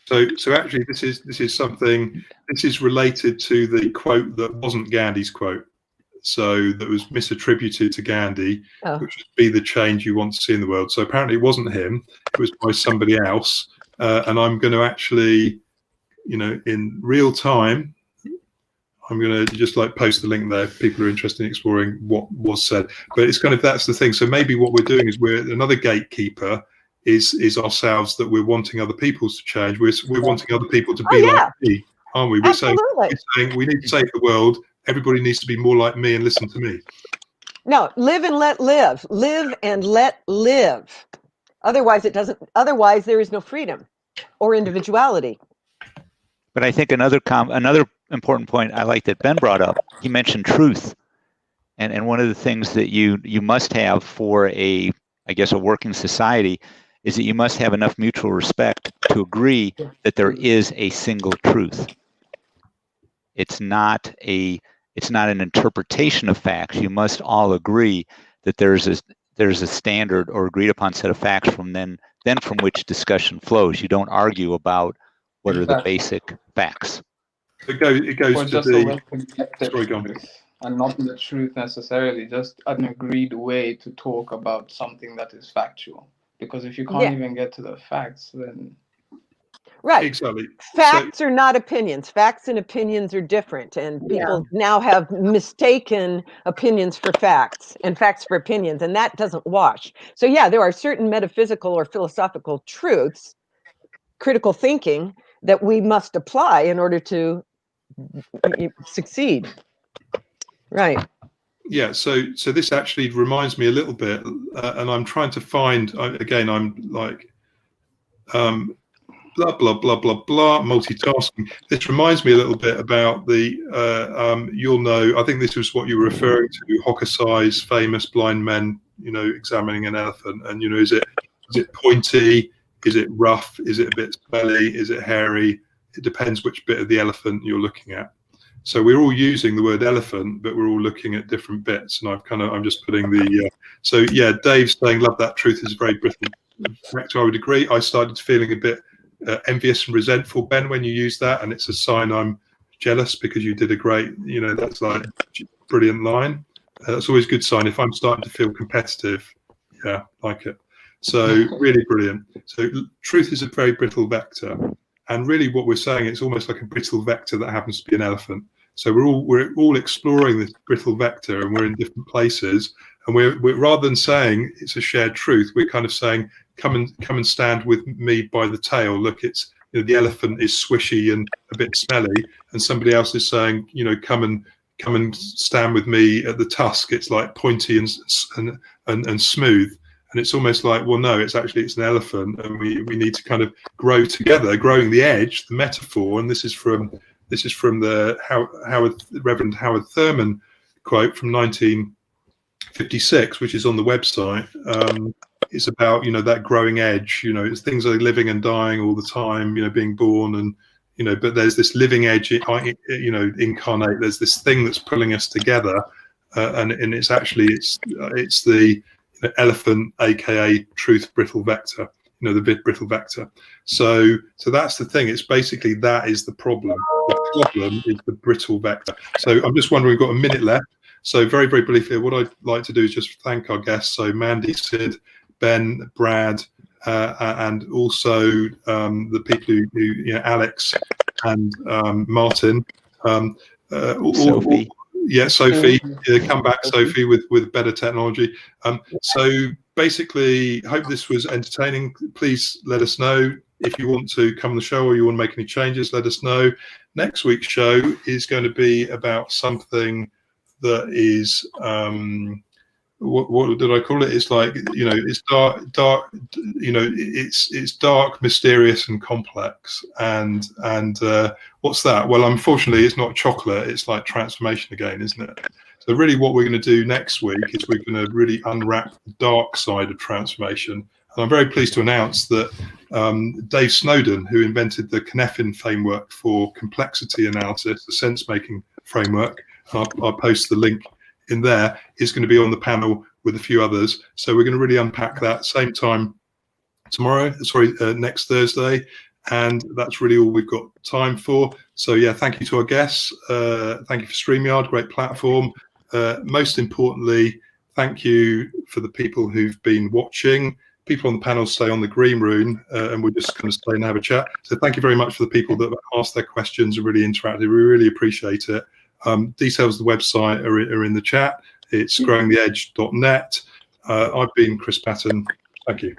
A: So actually, this is something. This is related to the quote that wasn't Gandhi's quote. So that was misattributed to Gandhi, which would be the change you want to see in the world. So apparently, it wasn't him. It was by somebody else. And I'm going to actually, in real time, I'm going to just like post the link there if people are interested in exploring what was said. But it's kind of, that's the thing. So maybe what we're doing is we're another gatekeeper is ourselves, that we're wanting other people to change. We're wanting other people to be like me, aren't we? We're saying we need to save the world. Everybody needs to be more like me and listen to me.
D: No, live and let live. Live and let live. Otherwise, it doesn't. Otherwise, there is no freedom or individuality.
H: But I think another important point I like that Ben brought up, he mentioned truth. And one of the things that you must have for a working society is that you must have enough mutual respect to agree that there is a single truth. It's not an interpretation of facts. You must all agree that there's a standard or agreed upon set of facts from which discussion flows. You don't argue about what are the basic facts.
A: It goes to the
G: and not the truth necessarily, just an agreed way to talk about something that is factual. Because if you can't even get to the facts, then
D: right,
A: exactly,
D: facts are not opinions. Facts and opinions are different, and people now have mistaken opinions for facts and facts for opinions, and that doesn't wash. So there are certain metaphysical or philosophical truths, critical thinking, that we must apply in order to succeed. Right.
A: Yeah, so this actually reminds me a little bit, and I'm trying to find, again, I'm like, blah, blah, blah, blah, blah, multitasking. This reminds me a little bit about the, you'll know, I think this was what you were referring to, Hokusai's famous blind men, examining an elephant. And, is it pointy? Is it rough? Is it a bit smelly? Is it hairy? It depends which bit of the elephant you're looking at. So we're all using the word elephant, but we're all looking at different bits. And I'm just putting the, Dave's saying, love that truth is very brittle. I would agree. I started feeling a bit envious and resentful, Ben, when you use that. And it's a sign I'm jealous because you did a great, that's like brilliant line. That's always a good sign. If I'm starting to feel competitive, like it. So really brilliant. So truth is a very brittle vector. And really what we're saying, it's almost like a brittle vector that happens to be an elephant. So we're all exploring this brittle vector, and we're in different places. And we're rather than saying it's a shared truth, we're kind of saying, come and stand with me by the tail. Look, it's the elephant is swishy and a bit smelly, and somebody else is saying, come and stand with me at the tusk. It's like pointy and smooth. And it's almost like, well, no, it's an elephant, and we need to kind of grow together, growing the edge, the metaphor. And this is from the Reverend Howard Thurman quote from 1956, which is on the website. It's about that growing edge. It's things are living and dying all the time. Being born and but there's this living edge. Incarnate. There's this thing that's pulling us together, and it's the elephant, aka truth brittle vector, the brittle vector. So that's the thing. It's basically that is the problem. The problem is the brittle vector. So I'm just wondering, we've got a minute left. So very, very briefly, what I'd like to do is just thank our guests. So Mandy, Sid, Ben, Brad, and also the people who Alex and Martin.
H: Sophie.
A: Sophie, come back, Sophie, with better technology. So basically, hope this was entertaining. Please let us know if you want to come on the show or you want to make any changes. Let us know. Next week's show is going to be about something that is what did I call it? It's like, it's dark, it's dark, mysterious, and complex. And what's that? Well, unfortunately, it's not chocolate. It's like transformation again, isn't it? So really, what we're going to do next week is we're going to really unwrap the dark side of transformation. And I'm very pleased to announce that Dave Snowden, who invented the Cynefin framework for complexity analysis, the sense-making framework, I'll post the link in there, is going to be on the panel with a few others. So we're going to really unpack that same time next Thursday. And that's really all we've got time for. So yeah, thank you to our guests. Thank you for StreamYard, great platform. Most importantly, thank you for the people who've been watching. People on the panel stay on the green room and we're just going to stay and have a chat. So thank you very much for the people that asked their questions and really interacted. We really appreciate it. Details of the website are in the chat. It's growingtheedge.net. I've been Chris Patton. Thank you.